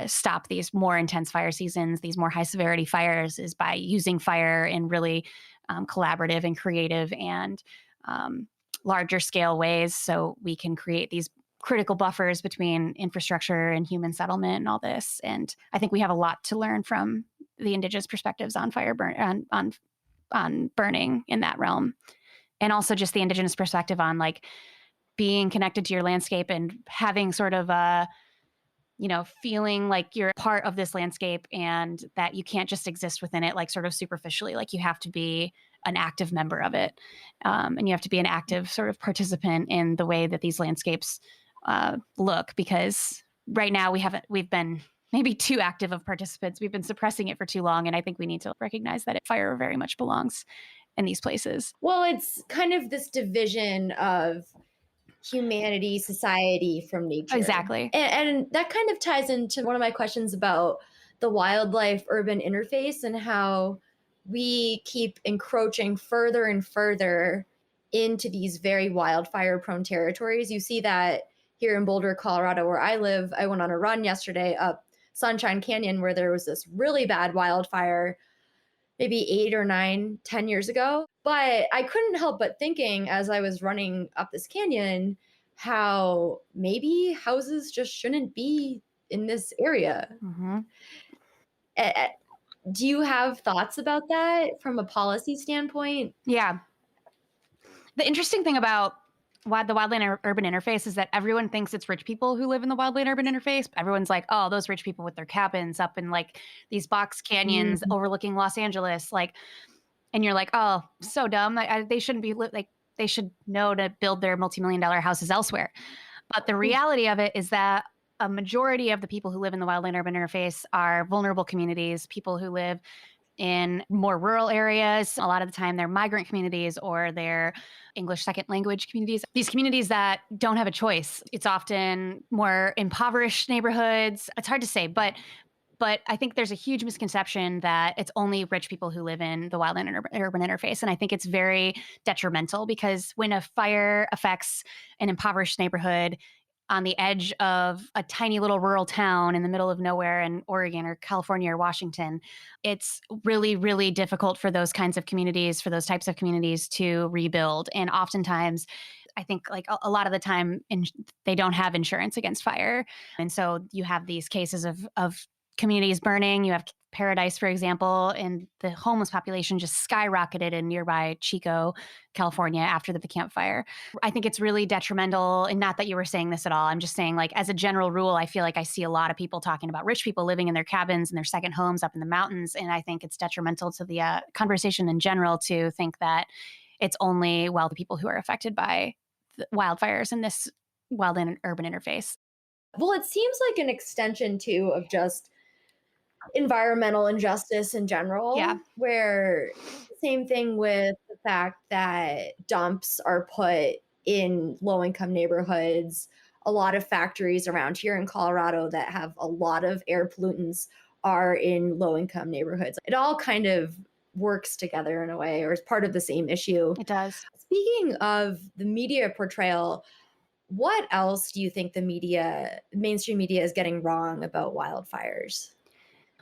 stop these more intense fire seasons, these more high severity fires, is by using fire in really collaborative and creative and larger scale ways, so we can create these critical buffers between infrastructure and human settlement and all this. And I think we have a lot to learn from the indigenous perspectives on on burning in that realm. And also just the indigenous perspective on like being connected to your landscape, and having sort of a feeling like you're part of this landscape, and that you can't just exist within it, like sort of superficially. Like you have to be an active member of it. And you have to be an active sort of participant in the way that these landscapes look, because right now we've been maybe too active of participants. We've been suppressing it for too long. And I think we need to recognize that fire very much belongs in these places. Well, it's kind of this division of humanity, society from nature. Exactly. And that kind of ties into one of my questions about the wildlife urban interface and how we keep encroaching further and further into these very wildfire prone territories. You see that here in Boulder, Colorado, where I live. I went on a run yesterday up Sunshine Canyon where there was this really bad wildfire maybe 8 or 9, 10 years ago. But I couldn't help but thinking as I was running up this canyon how maybe houses just shouldn't be in this area. Mm-hmm. Do you have thoughts about that from a policy standpoint? Yeah. The interesting thing about the wildland urban interface is that everyone thinks it's rich people who live in the wildland urban interface. Everyone's like, oh, those rich people with their cabins up in like these box canyons Mm. overlooking Los Angeles. Like, and you're like, oh, so dumb. They shouldn't be like, they should know to build their multi-million-dollar houses elsewhere. But the reality of it is that a majority of the people who live in the wildland urban interface are vulnerable communities, people who live in more rural areas. A lot of the time, they're migrant communities or they're English second language communities. These communities that don't have a choice. It's often more impoverished neighborhoods. It's hard to say, but I think there's a huge misconception that it's only rich people who live in the wildland urban interface. And I think it's very detrimental because when a fire affects an impoverished neighborhood on the edge of a tiny little rural town in the middle of nowhere in Oregon or California or Washington, it's really, really difficult for those kinds of communities, for those types of communities to rebuild. And oftentimes, I think like a lot of the time they don't have insurance against fire. And so you have these cases of communities burning. You have Paradise, for example, and the homeless population just skyrocketed in nearby Chico, California after the Camp Fire. I think it's really detrimental, and not that you were saying this at all. I'm just saying, like, as a general rule, I feel like I see a lot of people talking about rich people living in their cabins and their second homes up in the mountains, and I think it's detrimental to the conversation in general to think that it's only wealthy people who are affected by the wildfires in this wildland urban interface. Well, it seems like an extension too of just environmental injustice in general, Yeah. where same thing with the fact that dumps are put in low income neighborhoods. A lot of factories around here in Colorado that have a lot of air pollutants are in low income neighborhoods. It all kind of works together in a way, or is part of the same issue. It does. Speaking of the media portrayal, what else do you think mainstream media is getting wrong about wildfires?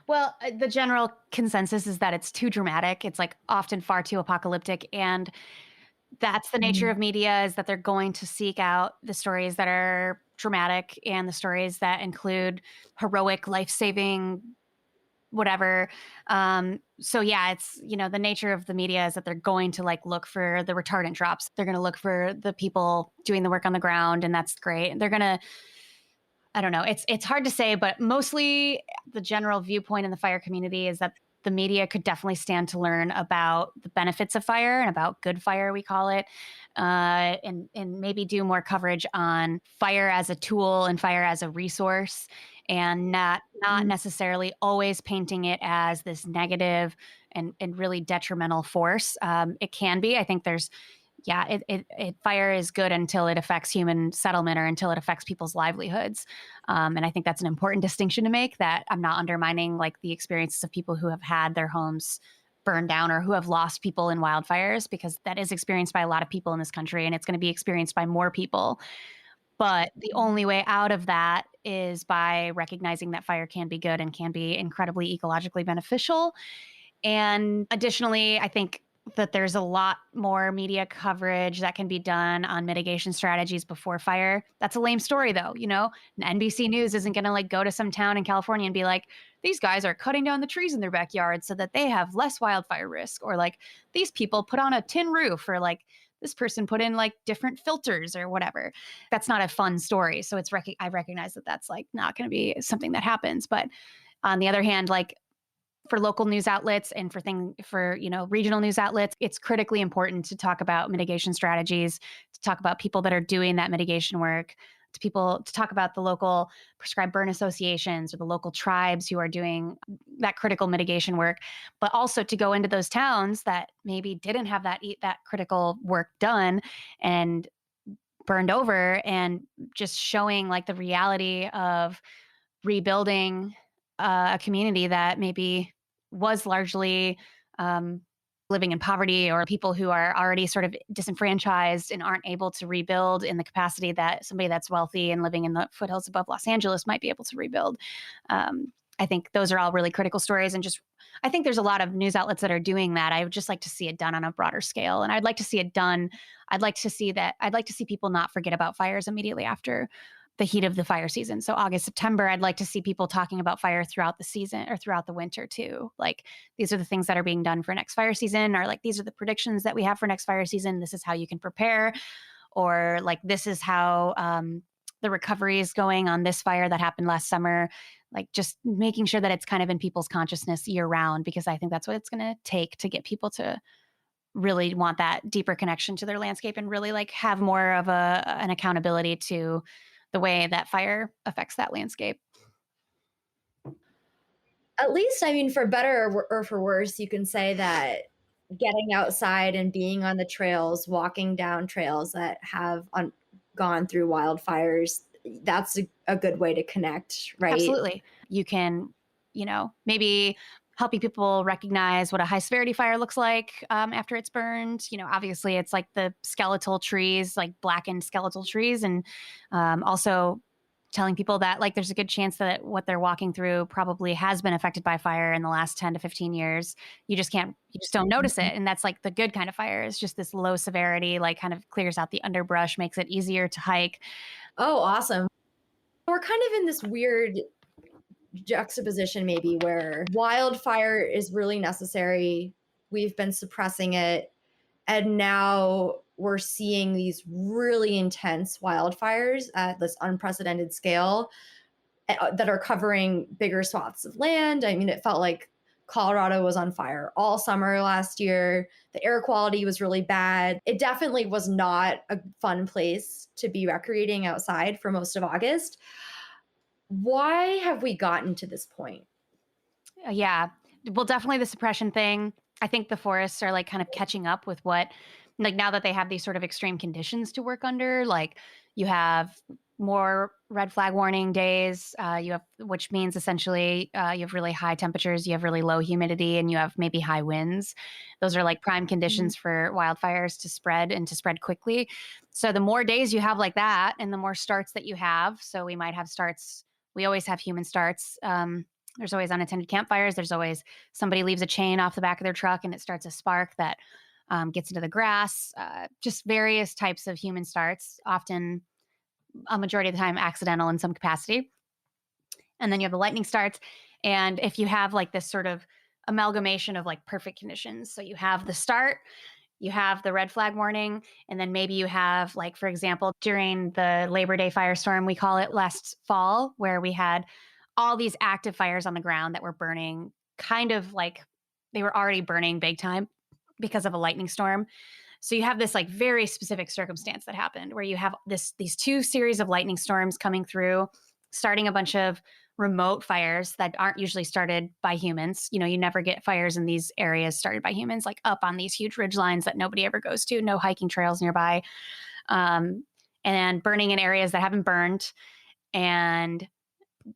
Well, the general consensus is that it's too dramatic. It's like often far too apocalyptic. And that's the nature of media, is that they're going to seek out the stories that are dramatic and the stories that include heroic, life-saving, whatever. So yeah, it's, the nature of the media is that they're going to like look for the retardant drops. They're going to look for the people doing the work on the ground. And that's great. They're going to, I don't know. It's hard to say, but mostly the general viewpoint in the fire community is that the media could definitely stand to learn about the benefits of fire and about good fire, we call it, and maybe do more coverage on fire as a tool and fire as a resource, and not necessarily always painting it as this negative and really detrimental force. It can be. I think there's. Yeah, fire is good until it affects human settlement or until it affects people's livelihoods. And I think that's an important distinction to make, that I'm not undermining like the experiences of people who have had their homes burned down or who have lost people in wildfires, because that is experienced by a lot of people in this country and it's going to be experienced by more people. But the only way out of that is by recognizing that fire can be good and can be incredibly ecologically beneficial. And additionally, I think that there's a lot more media coverage that can be done on mitigation strategies before fire. That's a lame story though, NBC News isn't going to like go to some town in California and be like, these guys are cutting down the trees in their backyard so that they have less wildfire risk, or like these people put on a tin roof, or like this person put in like different filters or whatever. That's not a fun story. So I recognize that that's like not going to be something that happens. But on the other hand, like for local news outlets and for regional news outlets, it's critically important to talk about mitigation strategies, to talk about people that are doing that mitigation work, to people to talk about the local prescribed burn associations or the local tribes who are doing that critical mitigation work, but also to go into those towns that maybe didn't have that critical work done and burned over, and just showing like the reality of rebuilding a community that maybe was largely um, living in poverty, or people who are already sort of disenfranchised and aren't able to rebuild in the capacity that somebody that's wealthy and living in the foothills above Los Angeles might be able to rebuild. I think those are all really critical stories. And just, I think there's a lot of news outlets that are doing that. I would just like to see it done on a broader scale. And I'd like to see it done. I'd like to see people not forget about fires immediately after the heat of the fire season. So August, September, I'd like to see people talking about fire throughout the season or throughout the winter too. Like, these are the things that are being done for next fire season, or like, these are the predictions that we have for next fire season. This is how you can prepare, or like, this is how the recovery is going on this fire that happened last summer. Like, just making sure that it's kind of in people's consciousness year round, because I think that's what it's going to take to get people to really want that deeper connection to their landscape and really like have more of an accountability to the way that fire affects that landscape. At least, I mean, for better or for worse, you can say that getting outside and being on the trails, walking down trails that have gone through wildfires, that's a good way to connect, right? Absolutely. You can, maybe helping people recognize what a high severity fire looks like after it's burned. Obviously it's like the skeletal trees, like blackened skeletal trees. And also telling people that like there's a good chance that what they're walking through probably has been affected by fire in the last 10 to 15 years. You just don't notice it. And that's like the good kind of fire, is just this low severity, like kind of clears out the underbrush, makes it easier to hike. Oh, awesome. We're kind of in this weird juxtaposition maybe where wildfire is really necessary. We've been suppressing it. And now we're seeing these really intense wildfires at this unprecedented scale that are covering bigger swaths of land. I mean, it felt like Colorado was on fire all summer last year. The air quality was really bad. It definitely was not a fun place to be recreating outside for most of August. Why have we gotten to this point? Yeah. Well, definitely the suppression thing. I think the forests are like kind of catching up with what, like, now that they have these sort of extreme conditions to work under, like you have more red flag warning days, which means essentially you have really high temperatures, you have really low humidity, and you have maybe high winds. Those are like prime conditions for wildfires to spread, and to spread quickly. So the more days you have like that, and the more starts that you have, so we might have starts. We always have human starts. There's always unattended campfires. There's always somebody leaves a chain off the back of their truck and it starts a spark that gets into the grass. Just various types of human starts, often a majority of the time accidental in some capacity. And then you have the lightning starts. And if you have like this sort of amalgamation of like perfect conditions, so you have the start, you have the red flag warning, and then maybe you have, like, for example, during the Labor Day firestorm, we call it, last fall, where we had all these active fires on the ground that were burning, kind of like they were already burning big time because of a lightning storm. So you have this like very specific circumstance that happened, where you have these two series of lightning storms coming through, starting a bunch of remote fires that aren't usually started by humans. You never get fires in these areas started by humans, like up on these huge ridge lines that nobody ever goes to, no hiking trails nearby, and burning in areas that haven't burned, and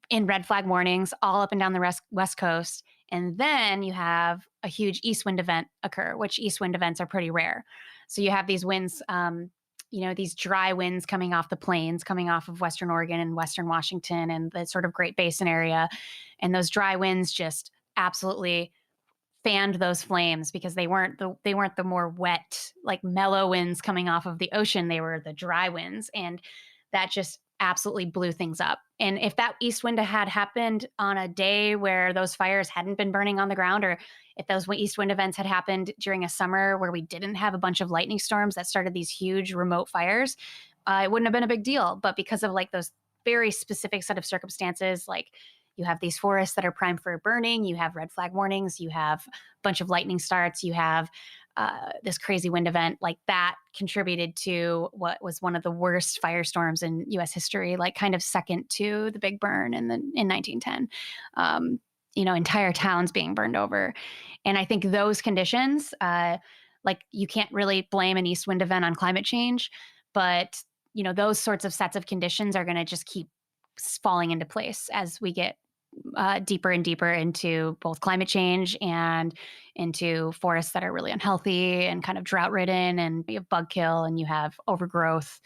in red flag warnings all up and down the West Coast. And then you have a huge east wind event occur, which east wind events are pretty rare. So you have these winds, these dry winds coming off the plains, coming off of Western Oregon and Western Washington and the sort of Great Basin area. And those dry winds just absolutely fanned those flames, because they weren't the more wet, like mellow winds coming off of the ocean. They were the dry winds. And that just absolutely blew things up. And if that east wind had happened on a day where those fires hadn't been burning on the ground, or if those east wind events had happened during a summer where we didn't have a bunch of lightning storms that started these huge remote fires, it wouldn't have been a big deal. But because of like those very specific set of circumstances, like you have these forests that are primed for burning, you have red flag warnings, you have a bunch of lightning starts, you have this crazy wind event, like that contributed to what was one of the worst firestorms in U.S. history, like kind of second to the Big Burn in 1910. Entire towns being burned over. And I think those conditions, like you can't really blame an east wind event on climate change, but those sorts of sets of conditions are going to just keep falling into place as we get deeper and deeper into both climate change and into forests that are really unhealthy and kind of drought ridden, and you have bug kill and you have overgrowth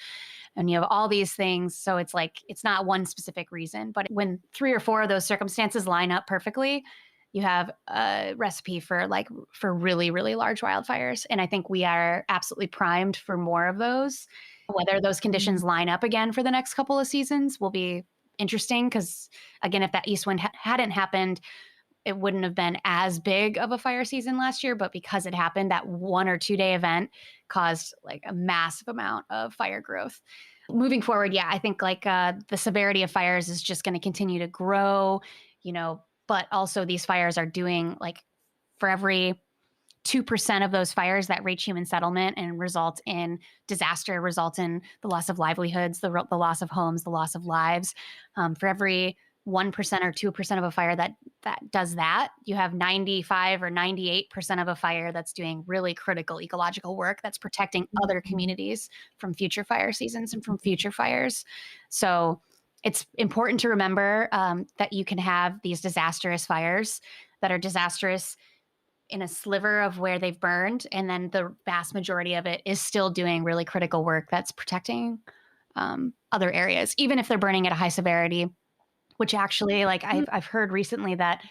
and you have all these things. So it's like, it's not one specific reason, but when 3 or 4 of those circumstances line up perfectly, you have a recipe for really, really large wildfires. And I think we are absolutely primed for more of those. Whether those conditions line up again for the next couple of seasons will be interesting, because again, if that east wind hadn't happened, it wouldn't have been as big of a fire season last year. But because it happened, that 1 or 2 day event caused like a massive amount of fire growth. Moving forward, yeah, I think like the severity of fires is just going to continue to grow, but also these fires are doing, like, for every 2% of those fires that reach human settlement and result in disaster, result in the loss of livelihoods, the loss of homes, the loss of lives. For every 1% or 2% of a fire that does that, you have 95 or 98% of a fire that's doing really critical ecological work that's protecting other communities from future fire seasons and from future fires. So it's important to remember that you can have these disastrous fires that are disastrous in a sliver of where they've burned, and then the vast majority of it is still doing really critical work that's protecting other areas, even if they're burning at a high severity. Which actually, like I've heard recently that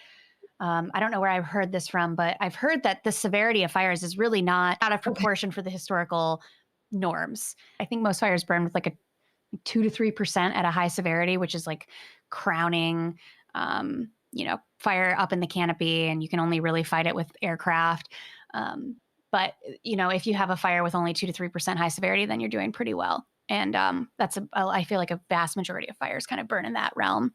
I don't know where I've heard this from, but I've heard that the severity of fires is really not out of proportion for the historical norms. I think most fires burn with like a 2 to 3% at a high severity, which is like crowning, fire up in the canopy, and you can only really fight it with aircraft. But if you have a fire with only 2 to 3% high severity, then you're doing pretty well. And I feel like a vast majority of fires kind of burn in that realm,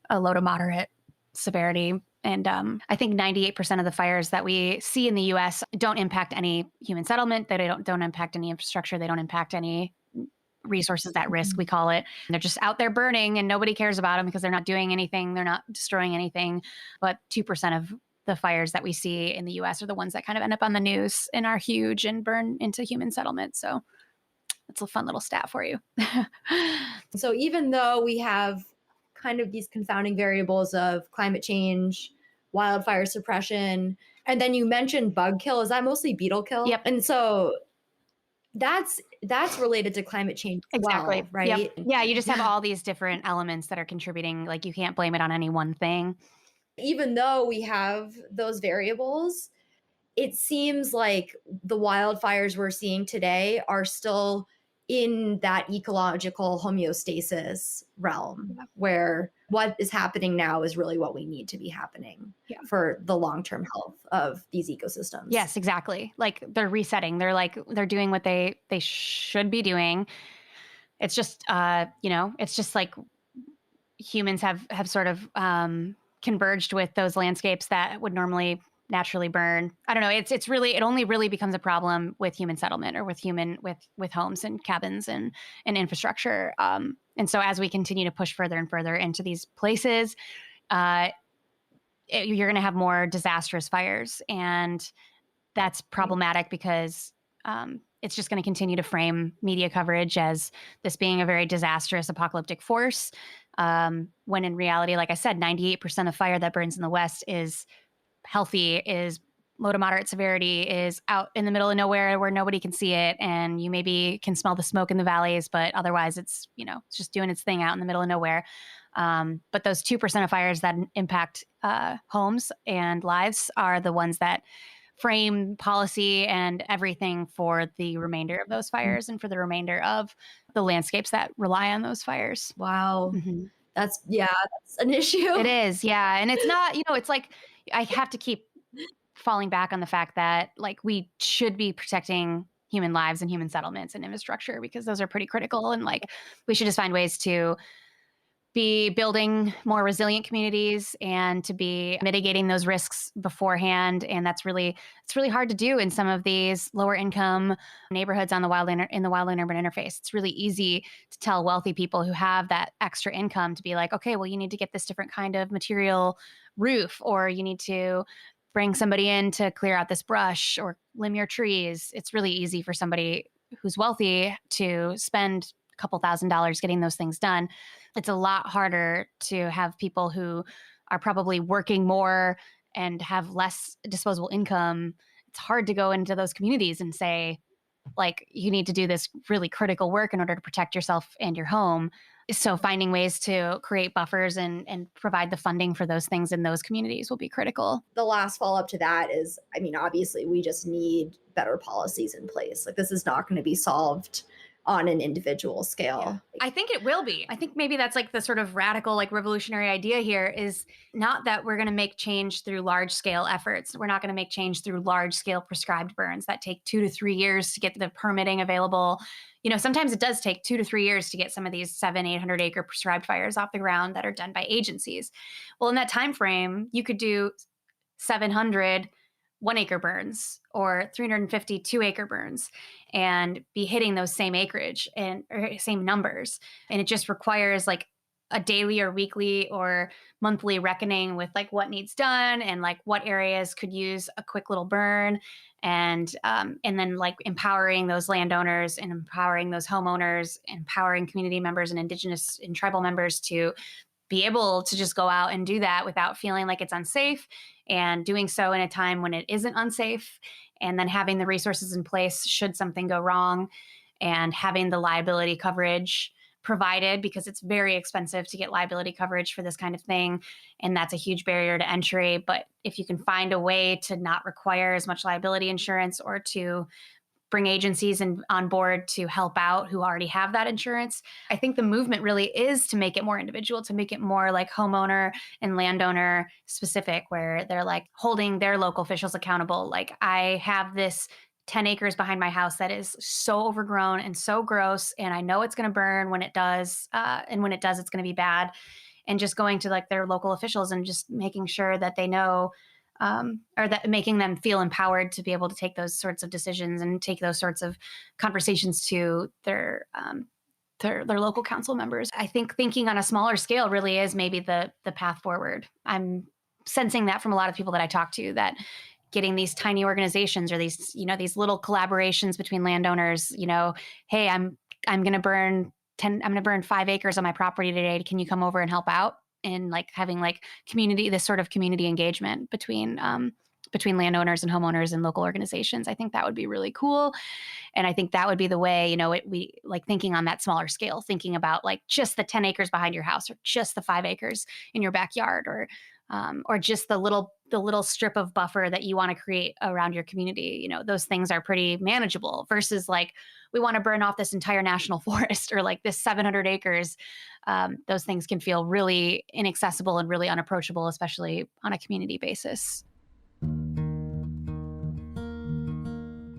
a low to moderate severity. And I think 98% of the fires that we see in the U.S. don't impact any human settlement. They don't impact any infrastructure. They don't impact any resources at risk, we call it. They're just out there burning and nobody cares about them because they're not doing anything. They're not destroying anything. But 2% of the fires that we see in the U.S. are the ones that kind of end up on the news and are huge and burn into human settlement. So it's a fun little stat for you. So even though we have kind of these confounding variables of climate change, wildfire suppression, and then you mentioned bug kill, is that mostly beetle kill? Yep. And so that's related to climate change as Exactly. well, right? Yep. Yeah, you just have all these different elements that are contributing. Like you can't blame it on any one thing. Even though we have those variables, it seems like the wildfires we're seeing today are still in that ecological homeostasis realm, where what is happening now is really what we need to be happening for the long-term health of these ecosystems. Yes, exactly. Like they're resetting. They're doing what they should be doing. It's just, it's just like humans have sort of converged with those landscapes that would normally naturally burn. I don't know. It's really, it only really becomes a problem with human settlement or with homes and cabins and infrastructure. And so as we continue to push further and further into these places, you're going to have more disastrous fires. And that's problematic because it's just going to continue to frame media coverage as this being a very disastrous apocalyptic force. When in reality, like I said, 98% of fire that burns in the West is healthy, is low to moderate severity, is out in the middle of nowhere where nobody can see it. And you maybe can smell the smoke in the valleys, but otherwise it's just doing its thing out in the middle of nowhere. But those 2% of fires that impact homes and lives are the ones that frame policy and everything for the remainder of those fires and for the remainder of the landscapes that rely on those fires. Wow. Mm-hmm. That's an issue. It is. Yeah. And it's not, it's like, I have to keep falling back on the fact that like we should be protecting human lives and human settlements and infrastructure because those are pretty critical. And like, we should just find ways to be building more resilient communities and to be mitigating those risks beforehand. And it's really hard to do in some of these lower income neighborhoods on the in the wildland urban interface. It's really easy to tell wealthy people who have that extra income to be like, okay, well, you need to get this different kind of material roof, or you need to bring somebody in to clear out this brush or limb your trees. It's really easy for somebody who's wealthy to spend a couple $1,000s getting those things done. It's a lot harder to have people who are probably working more and have less disposable income. It's hard to go into those communities and say, like, you need to do this really critical work in order to protect yourself and your home. So finding ways to create buffers and provide the funding for those things in those communities will be critical. The last follow-up to that is, I mean, obviously we just need better policies in place. Like, this is not going to be solved on an individual scale. Yeah. I think it will be. I think maybe that's like the sort of radical, like revolutionary idea here is not that we're going to make change through large scale efforts. We're not going to make change through large scale prescribed burns that take 2 to 3 years to get the permitting available. You know, sometimes it does take 2 to 3 years to get some of these 700-800 acre prescribed fires off the ground that are done by agencies. Well, in that time frame, you could do 700 1-acre burns or 350 2-acre burns and be hitting those same acreage and same numbers. And it just requires like a daily or weekly or monthly reckoning with like what needs done and like what areas could use a quick little burn, and then like empowering those landowners and empowering those homeowners, empowering community members and indigenous and tribal members to be able to just go out and do that without feeling like it's unsafe, and doing so in a time when it isn't unsafe, and then having the resources in place should something go wrong, and having the liability coverage provided, because it's very expensive to get liability coverage for this kind of thing. And that's a huge barrier to entry. But if you can find a way to not require as much liability insurance, or to bring agencies on board to help out who already have that insurance, I think the movement really is to make it more individual, to make it more like homeowner and landowner specific, where they're like holding their local officials accountable. Like, I have this 10 acres behind my house that is so overgrown and so gross, and I know it's going to burn when it does. And when it does, it's going to be bad. And just going to like their local officials and just making sure that they know, or that making them feel empowered to be able to take those sorts of decisions and take those sorts of conversations to their local council members. I think thinking on a smaller scale really is maybe the path forward. I'm sensing that from a lot of people that I talk to, that getting these tiny organizations or these, you know, these little collaborations between landowners, you know, hey, I'm going to burn 5 acres on my property today. Can you come over and help out? And like having like this sort of community engagement between landowners and homeowners and local organizations. I think that would be really cool. And I think that would be the way, you know, we like thinking on that smaller scale, thinking about like just the 10 acres behind your house, or just the 5 acres in your backyard, or just the little strip of buffer that you want to create around your community. You know, those things are pretty manageable versus like, we want to burn off this entire national forest or like this 700 acres. Those things can feel really inaccessible and really unapproachable, especially on a community basis.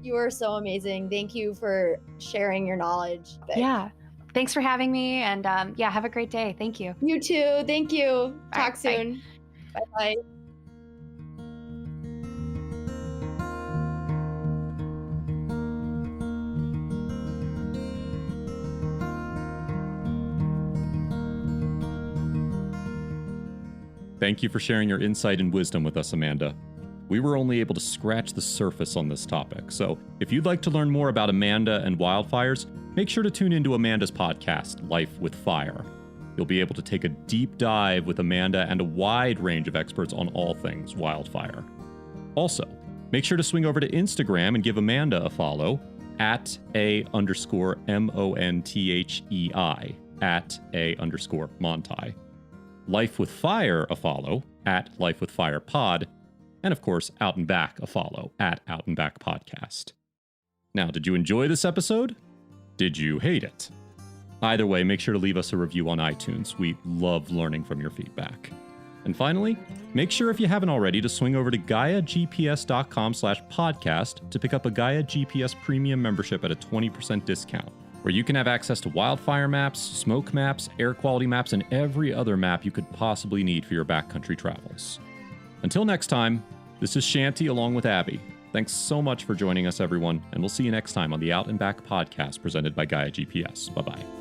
You are so amazing. Thank you for sharing your knowledge. Yeah. Thanks for having me. And have a great day. Thank you. You too. Thank you. Talk soon. Bye-bye. Thank you for sharing your insight and wisdom with us, Amanda. We were only able to scratch the surface on this topic, so if you'd like to learn more about Amanda and wildfires, make sure to tune into Amanda's podcast, Life with Fire. You'll be able to take a deep dive with Amanda and a wide range of experts on all things wildfire. Also, make sure to swing over to Instagram and give Amanda a follow at @A_MONTHEI, @A_Montai. Life with Fire a follow at Life with Fire Pod, and of course, Out and Back a follow at Out and Back Podcast. Now, did you enjoy this episode? Did you hate it? Either way, make sure to leave us a review on iTunes. We love learning from your feedback. And finally, make sure if you haven't already to swing over to GaiaGPS.com/podcast to pick up a Gaia GPS Premium membership at a 20% discount, where you can have access to wildfire maps, smoke maps, air quality maps, and every other map you could possibly need for your backcountry travels. Until next time, this is Shanty along with Abby. Thanks so much for joining us, everyone, and we'll see you next time on the Out and Back podcast presented by Gaia GPS. Bye-bye.